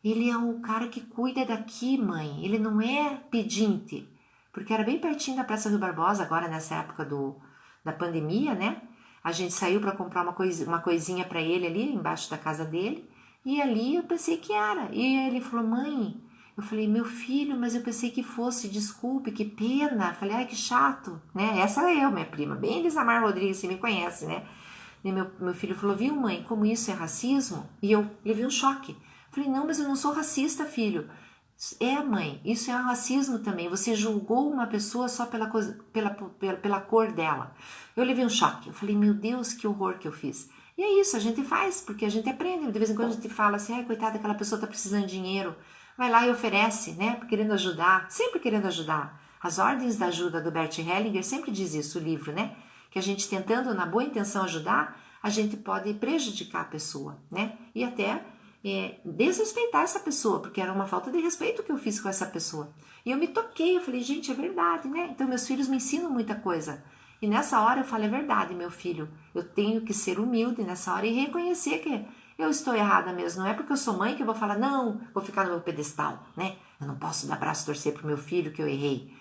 ele é o cara que cuida daqui, mãe, ele não é pedinte. Porque era bem pertinho da Praça Rio Barbosa, agora nessa época da pandemia, né? A gente saiu para comprar uma coisinha para ele ali, embaixo da casa dele. E ali eu pensei que era. E ele falou, mãe, eu falei, meu filho, mas eu pensei que fosse, desculpe, que pena. Eu falei, ai, que chato, né? Essa era eu, minha prima, bem Elisamar Rodrigues, você me conhece, né? E meu filho falou, viu, mãe, como isso é racismo? E eu levei um choque. Falei, não, mas eu não sou racista, filho. É, mãe, isso é um racismo também. Você julgou uma pessoa só pela cor dela. Eu levei um choque. Eu falei, meu Deus, que horror que eu fiz. E é isso, a gente faz, porque a gente aprende. De vez em quando a gente fala assim, ai, coitada, aquela pessoa tá precisando de dinheiro. Vai lá e oferece, né? Querendo ajudar, sempre querendo ajudar. As ordens da ajuda do Bert Hellinger sempre diz isso, o livro, né? Que a gente tentando, na boa intenção, ajudar, a gente pode prejudicar a pessoa, né? E até desrespeitar essa pessoa, porque era uma falta de respeito que eu fiz com essa pessoa. E eu me toquei, eu falei, gente, é verdade, né? Então meus filhos me ensinam muita coisa. E nessa hora eu falei, é verdade, meu filho, eu tenho que ser humilde nessa hora e reconhecer que eu estou errada mesmo. Não é porque eu sou mãe que eu vou falar, não, vou ficar no meu pedestal, né? Eu não posso dar braço torcer pro meu filho que eu errei.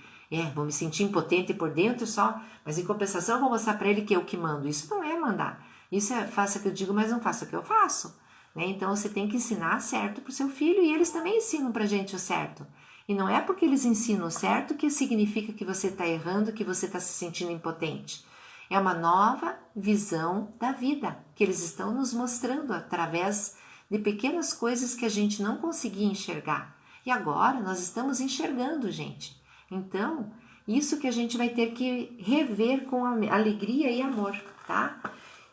Vou me sentir impotente por dentro só, mas em compensação eu vou mostrar para ele que eu que mando. Isso não é mandar. Isso é faça o que eu digo, mas não faça o que eu faço. Então você tem que ensinar certo para o seu filho e eles também ensinam para a gente o certo. E não é porque eles ensinam o certo que significa que você está errando, que você está se sentindo impotente. É uma nova visão da vida que eles estão nos mostrando através de pequenas coisas que a gente não conseguia enxergar. E agora nós estamos enxergando, gente. Então, isso que a gente vai ter que rever com alegria e amor, tá?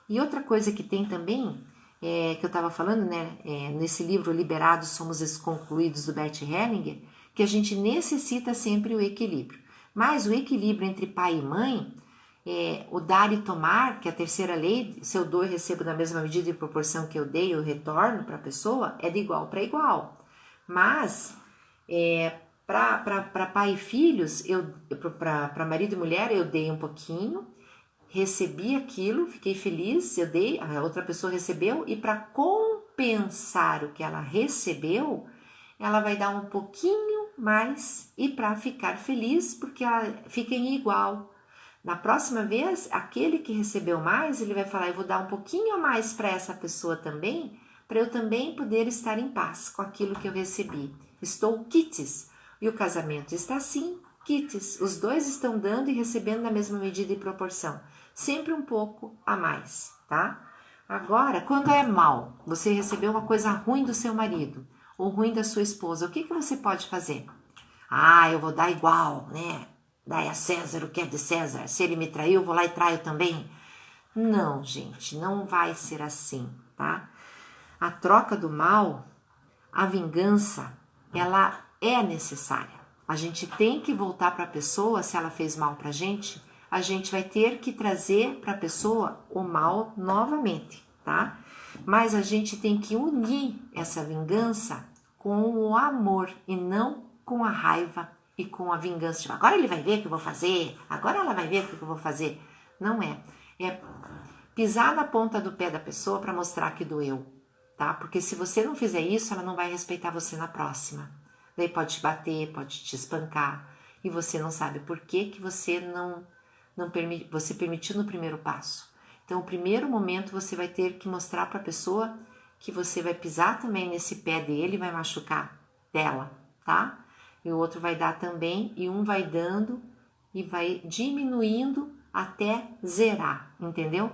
E outra coisa que tem também que eu estava falando, né, nesse livro Liberados Somos Excluídos do Bert Hellinger, que a gente necessita sempre o equilíbrio. Mas o equilíbrio entre pai e mãe, o dar e tomar, que é a terceira lei, se eu dou e recebo na mesma medida e proporção que eu dei, eu retorno para a pessoa, é de igual para igual. Mas, para pai e filhos, para marido e mulher, eu dei um pouquinho, recebi aquilo, fiquei feliz, eu dei, a outra pessoa recebeu, e para compensar o que ela recebeu, ela vai dar um pouquinho mais e para ficar feliz, porque fiquem igual. Na próxima vez, aquele que recebeu mais, ele vai falar, eu vou dar um pouquinho a mais para essa pessoa também, para eu também poder estar em paz com aquilo que eu recebi. Estou quites. E o casamento está assim, quites. Os dois estão dando e recebendo na mesma medida e proporção. Sempre um pouco a mais, tá? Agora, quando é mal, você recebeu uma coisa ruim do seu marido ou ruim da sua esposa, o que você pode fazer? Eu vou dar igual, né? Dai a César o que é de César. Se ele me traiu, eu vou lá e traio também. Não, gente, não vai ser assim, tá? A troca do mal, a vingança, ela é necessária. A gente tem que voltar para a pessoa, se ela fez mal pra gente, a gente vai ter que trazer para a pessoa o mal novamente, tá? Mas a gente tem que unir essa vingança com o amor e não com a raiva e com a vingança. Tipo, agora ele vai ver o que eu vou fazer, agora ela vai ver o que eu vou fazer. Não é. É pisar na ponta do pé da pessoa para mostrar que doeu, tá? Porque se você não fizer isso, ela não vai respeitar você na próxima. Daí pode te bater, pode te espancar e você não sabe por que você você permitiu no primeiro passo. Então, o primeiro momento você vai ter que mostrar para a pessoa que você vai pisar também nesse pé dele, vai machucar dela, tá? E o outro vai dar também, e um vai dando e vai diminuindo até zerar, entendeu?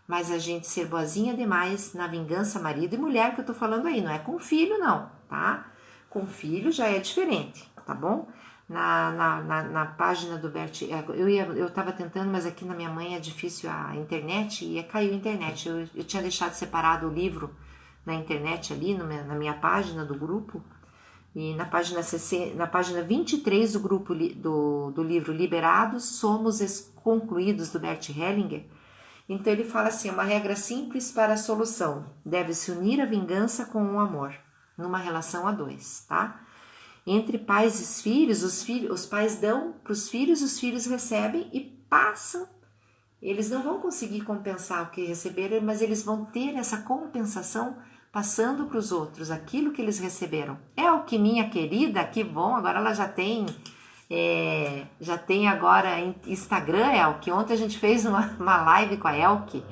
Mas a gente ser boazinha demais na vingança, marido e mulher, que eu tô falando aí, não é com filho não, tá? Com filho já é diferente, tá bom? na página do Bert. Eu estava tentando, mas aqui na minha mãe é difícil a internet e caiu a internet. Eu tinha deixado separado o livro na internet ali, na minha página do grupo. E na página 23 do grupo do livro Liberados, Somos Concluídos, do Bert Hellinger. Então ele fala assim, uma regra simples para a solução. Deve-se unir a vingança com o amor, numa relação a dois, tá? Entre pais e filhos, os pais dão para os filhos recebem e passam. Eles não vão conseguir compensar o que receberam, mas eles vão ter essa compensação passando para os outros, aquilo que eles receberam. É o que minha querida, que bom, agora ela já tem agora Instagram, Elke. Ontem a gente fez uma live com a Elke,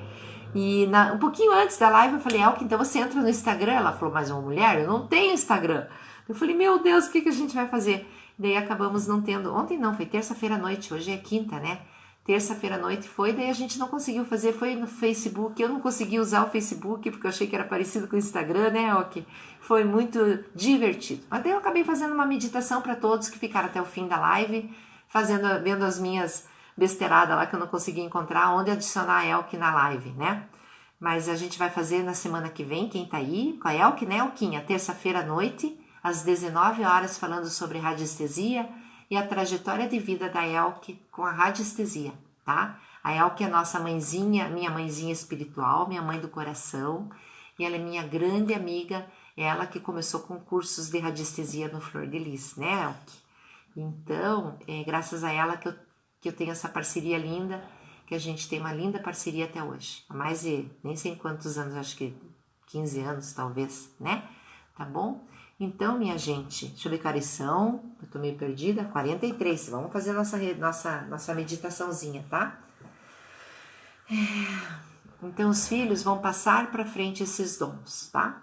e um pouquinho antes da live eu falei, Elke, então você entra no Instagram? Ela falou, mas uma mulher, eu não tenho Instagram. Eu falei, meu Deus, o que a gente vai fazer? Daí acabamos não tendo, ontem não, foi terça-feira à noite, hoje é quinta, né? Terça-feira à noite foi, daí a gente não conseguiu fazer, foi no Facebook, eu não consegui usar o Facebook, porque eu achei que era parecido com o Instagram, né, ok? Foi muito divertido. Mas daí eu acabei fazendo uma meditação para todos que ficaram até o fim da live, vendo as minhas besteiradas lá que eu não consegui encontrar, onde adicionar a Elke na live, né? Mas a gente vai fazer na semana que vem, quem tá aí, com a Elke, né, Elquinha? Terça-feira à noite, às 19 horas, falando sobre radiestesia e a trajetória de vida da Elke com a radiestesia, tá? A Elke é nossa mãezinha, minha mãezinha espiritual, minha mãe do coração, e ela é minha grande amiga, ela que começou com cursos de radiestesia no Flor de Lis, né, Elke? Então, é graças a ela que eu tenho essa parceria linda, que a gente tem uma linda parceria até hoje. Há mais de, nem sei quantos anos, acho que 15 anos talvez, né? Tá bom? Então, minha gente, deixa eu ver que horas são, eu tô meio perdida, 43, vamos fazer nossa meditaçãozinha, tá? Então, os filhos vão passar para frente esses dons, tá?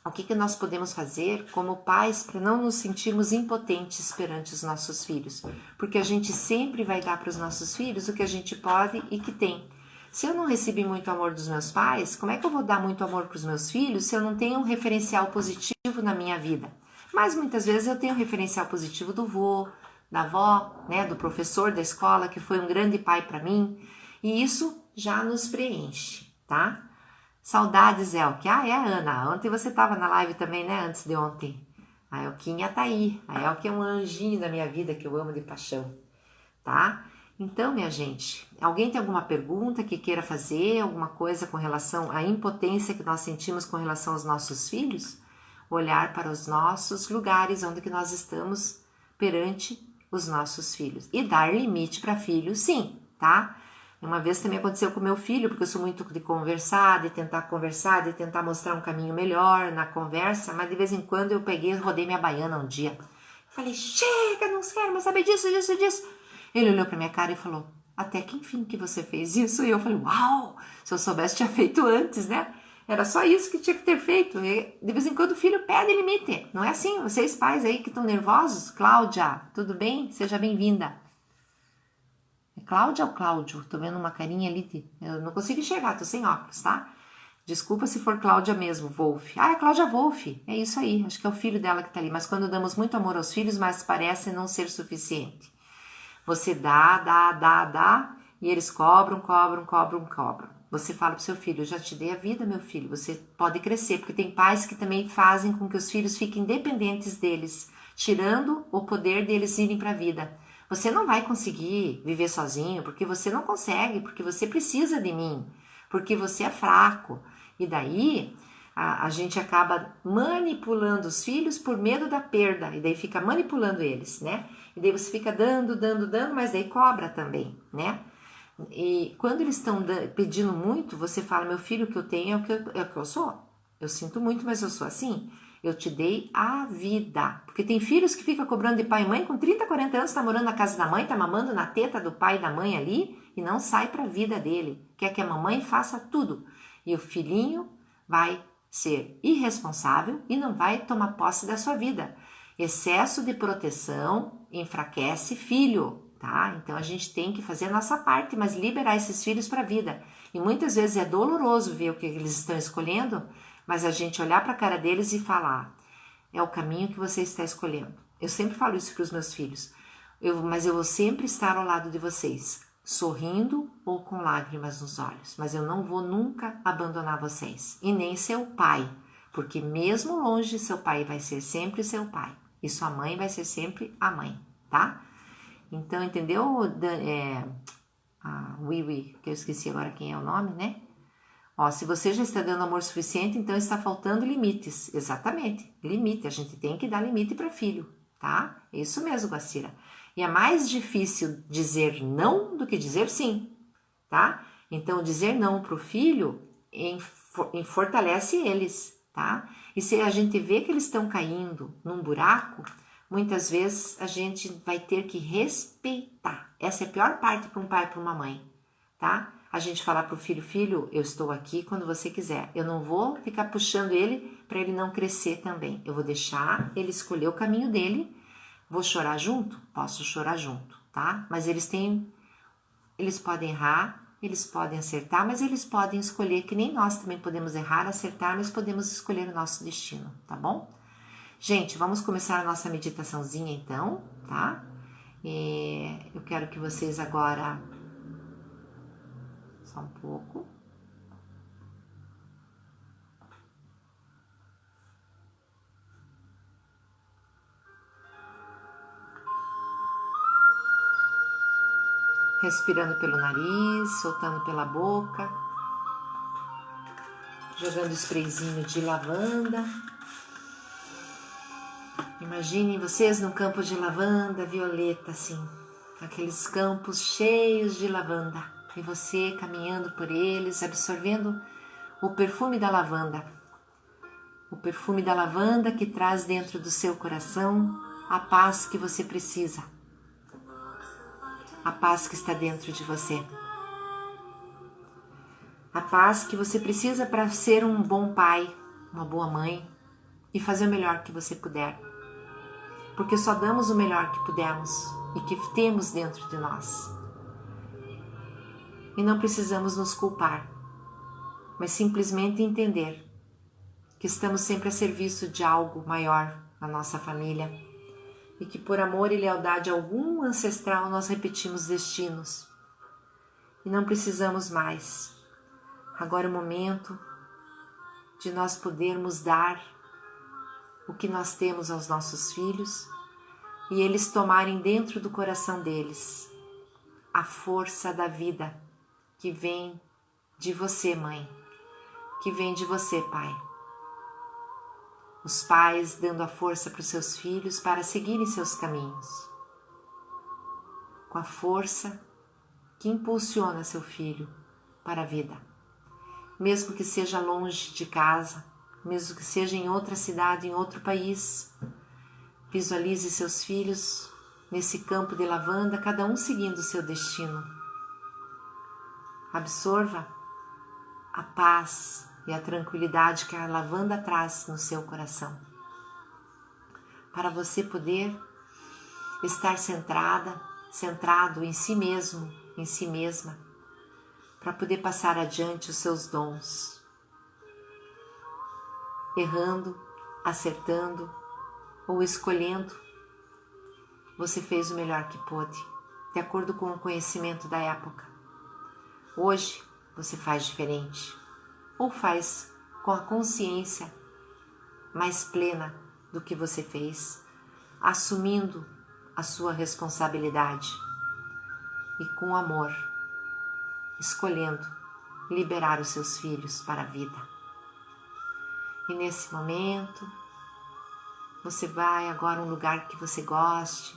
O que nós podemos fazer como pais para não nos sentirmos impotentes perante os nossos filhos? Porque a gente sempre vai dar para os nossos filhos o que a gente pode e que tem. Se eu não recebi muito amor dos meus pais, como é que eu vou dar muito amor para os meus filhos se eu não tenho um referencial positivo na minha vida? Mas muitas vezes eu tenho um referencial positivo do vô, da avó, né, do professor da escola, que foi um grande pai para mim, e isso já nos preenche, tá? Saudades, Elke. Ah, é a Ana. Ontem você estava na live também, né? Antes de ontem. A Elquinha tá aí. A Elke é um anjinho da minha vida que eu amo de paixão, tá? Então, minha gente, alguém tem alguma pergunta que queira fazer? Alguma coisa com relação à impotência que nós sentimos com relação aos nossos filhos? Olhar para os nossos lugares onde que nós estamos perante os nossos filhos. E dar limite para filhos, sim, tá? Uma vez também aconteceu com meu filho, porque eu sou muito de conversar, de tentar mostrar um caminho melhor na conversa, mas de vez em quando eu peguei e rodei minha baiana um dia. Falei, chega, não quero mais saber disso. Ele olhou pra minha cara e falou, até que enfim que você fez isso? E eu falei, uau, se eu soubesse tinha feito antes, né? Era só isso que tinha que ter feito. E de vez em quando o filho pede limite. Não é assim? Vocês pais aí que estão nervosos? Cláudia, tudo bem? Seja bem-vinda. É Cláudia ou Cláudio? Tô vendo uma carinha ali. Eu não consigo enxergar, tô sem óculos, tá? Desculpa se for Cláudia mesmo, Wolf. Ah, é Cláudia Wolf. É isso aí. Acho que é o filho dela que tá ali. Mas quando damos muito amor aos filhos, mas parece não ser suficiente. Você dá, e eles cobram. Você fala pro seu filho, eu já te dei a vida, meu filho, você pode crescer, porque tem pais que também fazem com que os filhos fiquem dependentes deles, tirando o poder deles irem para a vida. Você não vai conseguir viver sozinho, porque você não consegue, porque você precisa de mim, porque você é fraco. E daí a gente acaba manipulando os filhos por medo da perda, e daí fica manipulando eles, né? E daí você fica dando, mas daí cobra também, né? E quando eles estão pedindo muito, você fala, meu filho, o que eu tenho é o que eu sou. Eu sinto muito, mas eu sou assim. Eu te dei a vida. Porque tem filhos que ficam cobrando de pai e mãe com 30, 40 anos, tá morando na casa da mãe, tá mamando na teta do pai e da mãe ali e não sai pra vida dele. Quer que a mamãe faça tudo. E o filhinho vai ser irresponsável e não vai tomar posse da sua vida. Excesso de proteção enfraquece filho, tá? Então a gente tem que fazer a nossa parte, mas liberar esses filhos para a vida. E muitas vezes é doloroso ver o que eles estão escolhendo, mas a gente olhar para a cara deles e falar, é o caminho que você está escolhendo. Eu sempre falo isso para os meus filhos. Mas eu vou sempre estar ao lado de vocês, sorrindo ou com lágrimas nos olhos. Mas eu não vou nunca abandonar vocês. E nem seu pai. Porque mesmo longe, seu pai vai ser sempre seu pai. E sua mãe vai ser sempre a mãe, tá? Então, entendeu? A Wiwi, que eu esqueci agora quem é o nome, né? Ó, se você já está dando amor suficiente, então está faltando limites. Exatamente, limite. A gente tem que dar limite para filho, tá? É isso mesmo, Guacira. E é mais difícil dizer não do que dizer sim, tá? Então, dizer não para o filho fortalece eles, tá? E se a gente vê que eles estão caindo num buraco, muitas vezes a gente vai ter que respeitar. Essa é a pior parte para um pai e para uma mãe, tá? A gente falar pro filho, filho, eu estou aqui quando você quiser. Eu não vou ficar puxando ele para ele não crescer também. Eu vou deixar ele escolher o caminho dele. Vou chorar junto? Posso chorar junto, tá? Mas eles podem errar, eles podem acertar, mas eles podem escolher, que nem nós também podemos errar, acertar, mas podemos escolher o nosso destino, tá bom? Gente, vamos começar a nossa meditaçãozinha então, tá? Eu quero que vocês agora... Só um pouco. Respirando pelo nariz, soltando pela boca. Jogando sprayzinho de lavanda. Imaginem vocês num campo de lavanda violeta, assim. Aqueles campos cheios de lavanda. E você caminhando por eles, absorvendo o perfume da lavanda. O perfume da lavanda que traz dentro do seu coração a paz que você precisa. A paz que está dentro de você. A paz que você precisa para ser um bom pai, uma boa mãe e fazer o melhor que você puder. Porque só damos o melhor que pudermos e que temos dentro de nós. E não precisamos nos culpar, mas simplesmente entender que estamos sempre a serviço de algo maior na nossa família e que por amor e lealdade a algum ancestral nós repetimos destinos. E não precisamos mais. Agora é o momento de nós podermos dar o que nós temos aos nossos filhos e eles tomarem dentro do coração deles a força da vida que vem de você, mãe, que vem de você, pai. Os pais dando a força para os seus filhos para seguirem seus caminhos, com a força que impulsiona seu filho para a vida, mesmo que seja longe de casa, mesmo que seja em outra cidade, em outro país. Visualize seus filhos nesse campo de lavanda, cada um seguindo o seu destino. Absorva a paz e a tranquilidade que a lavanda traz no seu coração, para você poder estar centrado em si mesmo, em si mesma, para poder passar adiante os seus dons, errando, acertando ou escolhendo. Você fez o melhor que pôde, de acordo com o conhecimento da época. Hoje você faz diferente, ou faz com a consciência mais plena do que você fez, assumindo a sua responsabilidade e com amor, escolhendo liberar os seus filhos para a vida. E nesse momento, você vai agora a um lugar que você goste,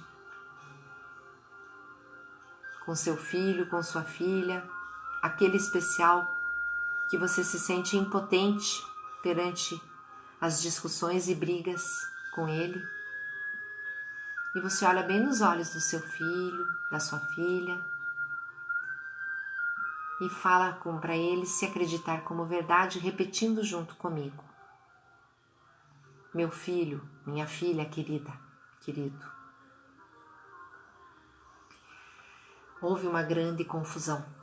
com seu filho, com sua filha, aquele especial que você se sente impotente perante as discussões e brigas com ele. E você olha bem nos olhos do seu filho, da sua filha, e fala para ele se acreditar como verdade, repetindo junto comigo. Meu filho, minha filha querida, querido. Houve uma grande confusão.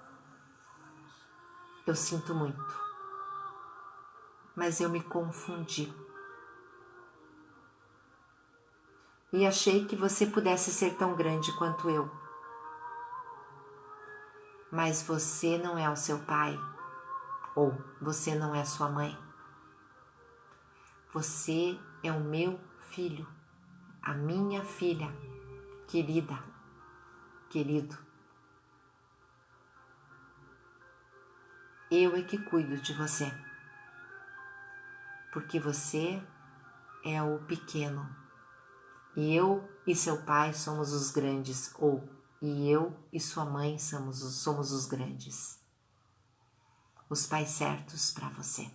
Eu sinto muito, mas eu me confundi. e achei que você pudesse ser tão grande quanto eu. Mas você não é o seu pai, ou você não é sua mãe. Você é o meu filho, a minha filha, querida, querido. Eu é que cuido de você, porque você é o pequeno, e eu e seu pai somos os grandes, ou e eu e sua mãe somos os grandes, os pais certos para você.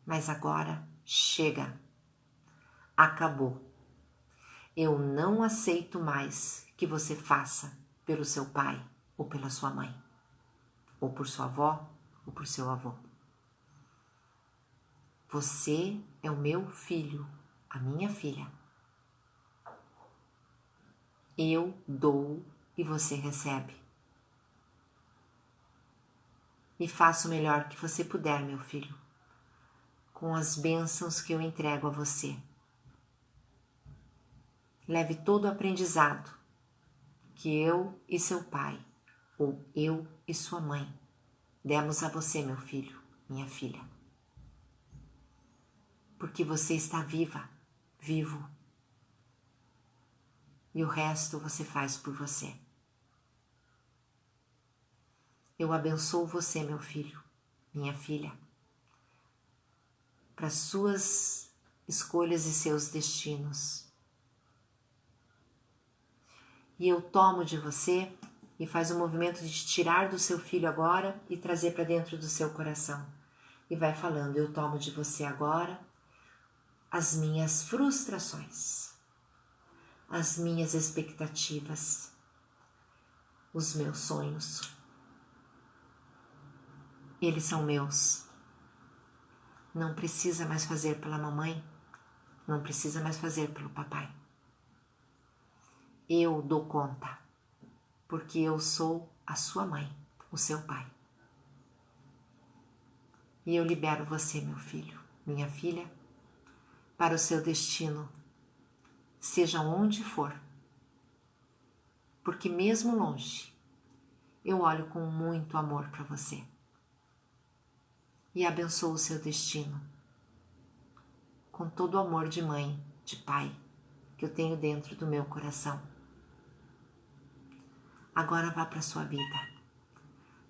Mas agora chega, acabou. Eu não aceito mais que você faça pelo seu pai ou pela sua mãe, ou por sua avó ou por seu avô. Você é o meu filho, a minha filha. Eu dou e você recebe. E faça o melhor que você puder, meu filho, com as bênçãos que eu entrego a você. Leve todo o aprendizado que eu e seu pai, ou eu e sua mãe, demos a você, meu filho, minha filha. Porque você está viva, vivo. E o resto você faz por você. Eu abençoo você, meu filho, minha filha, para suas escolhas e seus destinos. E eu tomo de você e faz o movimento de tirar do seu filho agora e trazer para dentro do seu coração. E vai falando, eu tomo de você agora as minhas frustrações, as minhas expectativas, os meus sonhos. Eles são meus. Não precisa mais fazer pela mamãe, não precisa mais fazer pelo papai. Eu dou conta, porque eu sou a sua mãe, o seu pai. E eu libero você, meu filho, minha filha, para o seu destino, seja onde for. Porque mesmo longe, eu olho com muito amor para você. E abençoo o seu destino, com todo o amor de mãe, de pai, que eu tenho dentro do meu coração. Agora vá para a sua vida,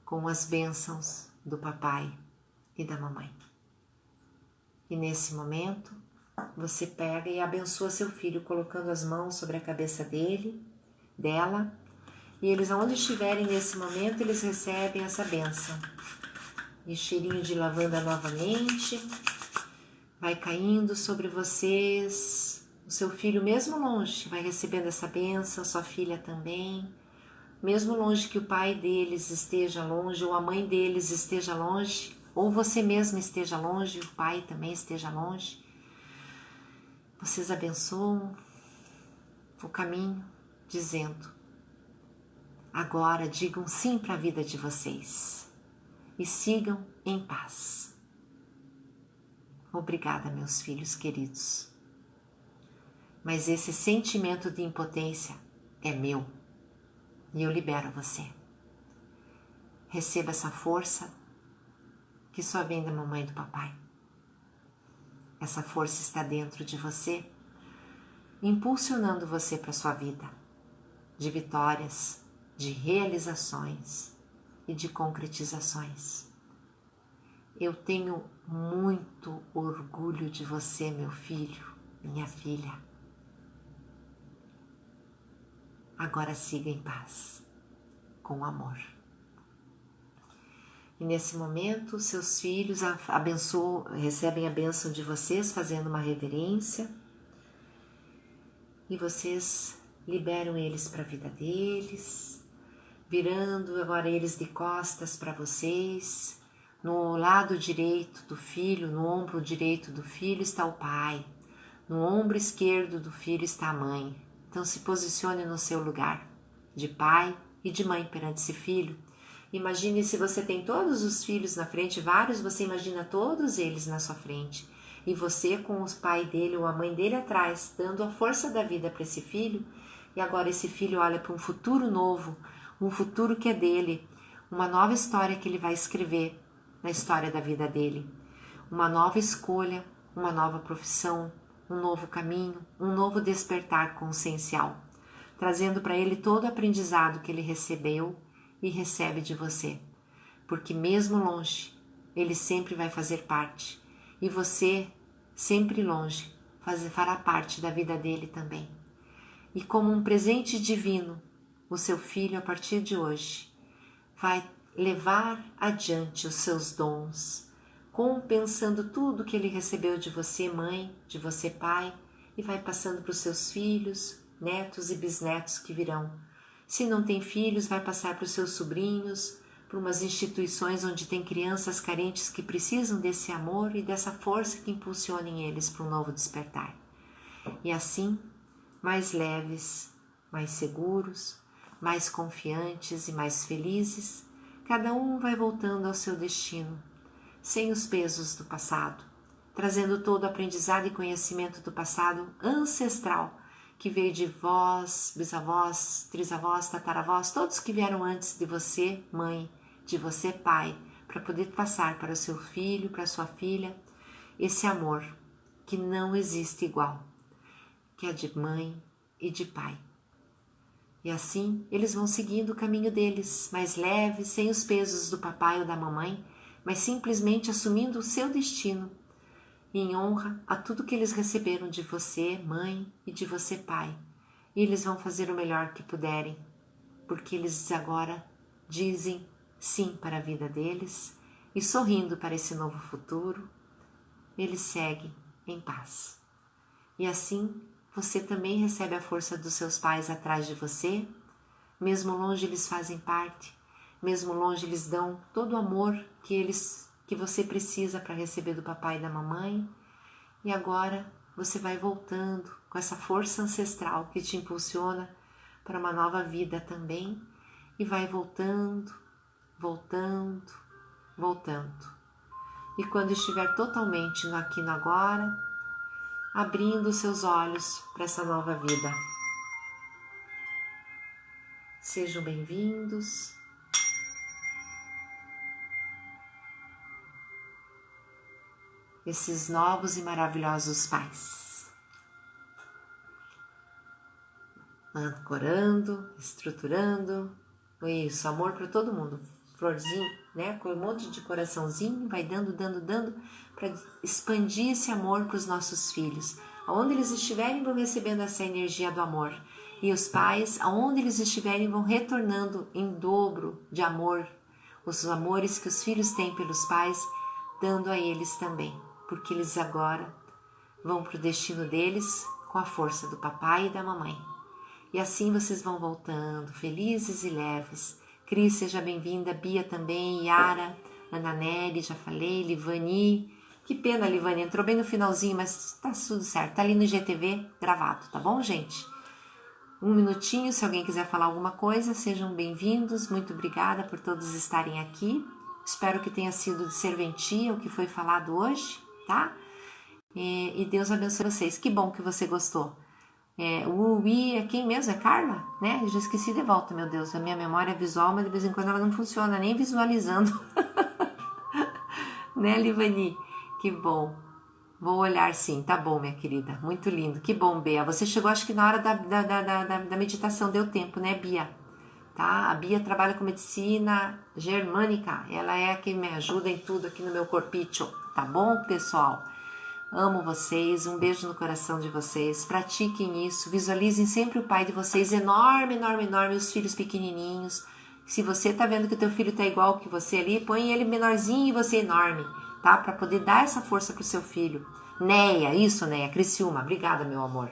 com as bênçãos do papai e da mamãe. E nesse momento, você pega e abençoa seu filho, colocando as mãos sobre a cabeça dela, e eles, aonde estiverem nesse momento, eles recebem essa bênção. E cheirinho de lavanda novamente vai caindo sobre vocês. O seu filho, mesmo longe, vai recebendo essa bênção, sua filha também. Mesmo longe que o pai deles esteja longe, ou a mãe deles esteja longe, ou você mesmo esteja longe, o pai também esteja longe, vocês abençoam o caminho, dizendo: agora digam sim para a vida de vocês e sigam em paz. Obrigada, meus filhos queridos. Mas esse sentimento de impotência é meu e eu libero você. Receba essa força que só vem da mamãe e do papai. Essa força está dentro de você, impulsionando você para a sua vida, de vitórias, de realizações e de concretizações. Eu tenho muito orgulho de você, meu filho, minha filha. Agora siga em paz, com amor. E nesse momento, seus filhos recebem a bênção de vocês, fazendo uma reverência. E vocês liberam eles para a vida deles, virando agora eles de costas para vocês. No lado direito do filho, no ombro direito do filho está o pai. No ombro esquerdo do filho está a mãe. Então se posicione no seu lugar de pai e de mãe perante esse filho. Imagine, se você tem todos os filhos na frente, vários, você imagina todos eles na sua frente. E você com o pai dele ou a mãe dele atrás, dando a força da vida para esse filho, e agora esse filho olha para um futuro novo, um futuro que é dele, uma nova história que ele vai escrever na história da vida dele, uma nova escolha, uma nova profissão, um novo caminho, um novo despertar consciencial, trazendo para ele todo o aprendizado que ele recebeu e recebe de você, porque mesmo longe, ele sempre vai fazer parte, e você, sempre longe, fará parte da vida dele também. E como um presente divino, o seu filho, a partir de hoje, vai levar adiante os seus dons, compensando tudo que ele recebeu de você, mãe, de você, pai, e vai passando para os seus filhos, netos e bisnetos que virão. Se não tem filhos, vai passar para os seus sobrinhos, para umas instituições onde tem crianças carentes que precisam desse amor e dessa força que impulsionem eles para um novo despertar. E assim, mais leves, mais seguros, mais confiantes e mais felizes, cada um vai voltando ao seu destino, sem os pesos do passado, trazendo todo o aprendizado e conhecimento do passado ancestral, que veio de vós, bisavós, trisavós, tataravós, todos que vieram antes de você, mãe, de você, pai, para poder passar para o seu filho, para a sua filha, esse amor que não existe igual, que é de mãe e de pai. E assim eles vão seguindo o caminho deles, mais leves, sem os pesos do papai ou da mamãe, mas simplesmente assumindo o seu destino, em honra a tudo que eles receberam de você, mãe, e de você, pai. E eles vão fazer o melhor que puderem, porque eles agora dizem sim para a vida deles e sorrindo para esse novo futuro, eles seguem em paz. E assim você também recebe a força dos seus pais atrás de você, mesmo longe eles fazem parte, mesmo longe eles dão todo o amor que você precisa para receber do papai e da mamãe, e agora você vai voltando com essa força ancestral que te impulsiona para uma nova vida também, e vai voltando, voltando, voltando. E quando estiver totalmente no aqui e no agora, abrindo os seus olhos para essa nova vida. Sejam bem-vindos. Esses novos e maravilhosos pais. Ancorando, estruturando. Isso, amor para todo mundo. Florzinho, né? Com um monte de coraçãozinho, vai dando, para expandir esse amor para os nossos filhos. Aonde eles estiverem, vão recebendo essa energia do amor. E os pais, aonde eles estiverem, vão retornando em dobro de amor, os amores que os filhos têm pelos pais, dando a eles também, porque eles agora vão para o destino deles com a força do papai e da mamãe. E assim vocês vão voltando, felizes e leves. Cris, seja bem-vinda, Bia também, Yara, Ana Nery, já falei, Livani. Que pena, Livani, entrou bem no finalzinho, mas tá tudo certo, tá ali no GTV gravado, tá bom, gente? Um minutinho, se alguém quiser falar alguma coisa, sejam bem-vindos, muito obrigada por todos estarem aqui. Espero que tenha sido de serventia o que foi falado hoje, tá? E Deus abençoe vocês. Que bom que você gostou. O I é quem mesmo? É Carla? Né? Eu já esqueci de volta, meu Deus. A minha memória é visual, mas de vez em quando ela não funciona, nem visualizando. Né, Livani? Que bom. Vou olhar sim, tá bom, minha querida. Muito lindo. Que bom, Bia. Você chegou, acho que na hora da meditação, deu tempo, né, Bia? Tá? A Bia trabalha com medicina germânica. Ela é a que me ajuda em tudo aqui no meu corpício. Tá bom, pessoal? Amo vocês. Um beijo no coração de vocês. Pratiquem isso. Visualizem sempre o pai de vocês enorme, enorme, enorme. Os filhos pequenininhos. Se você tá vendo que o teu filho tá igual que você ali, põe ele menorzinho e você enorme, tá? Para poder dar essa força pro seu filho. Neia, isso, Neia. Criciúma. Obrigada, meu amor.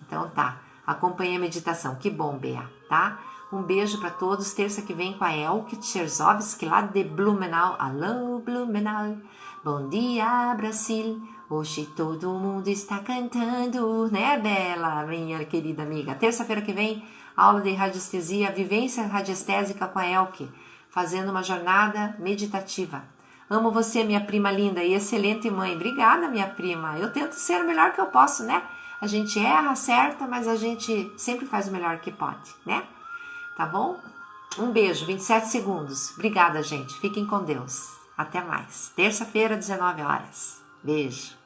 Então tá. Acompanhe a meditação. Que bom, Bea, tá? Um beijo para todos. Terça que vem com a Elke Tcherzowski, lá de Blumenau. Alô, Blumenau. Bom dia, Brasil. Hoje todo mundo está cantando, né, Bela, minha querida amiga? Terça-feira que vem, aula de radiestesia, vivência radiestésica com a Elke, fazendo uma jornada meditativa. Amo você, minha prima linda e excelente mãe. Obrigada, minha prima. Eu tento ser o melhor que eu posso, né? A gente erra, acerta, mas a gente sempre faz o melhor que pode, né? Tá bom? Um beijo, 27 segundos. Obrigada, gente. Fiquem com Deus. Até mais. Terça-feira, 19 horas. Beijo.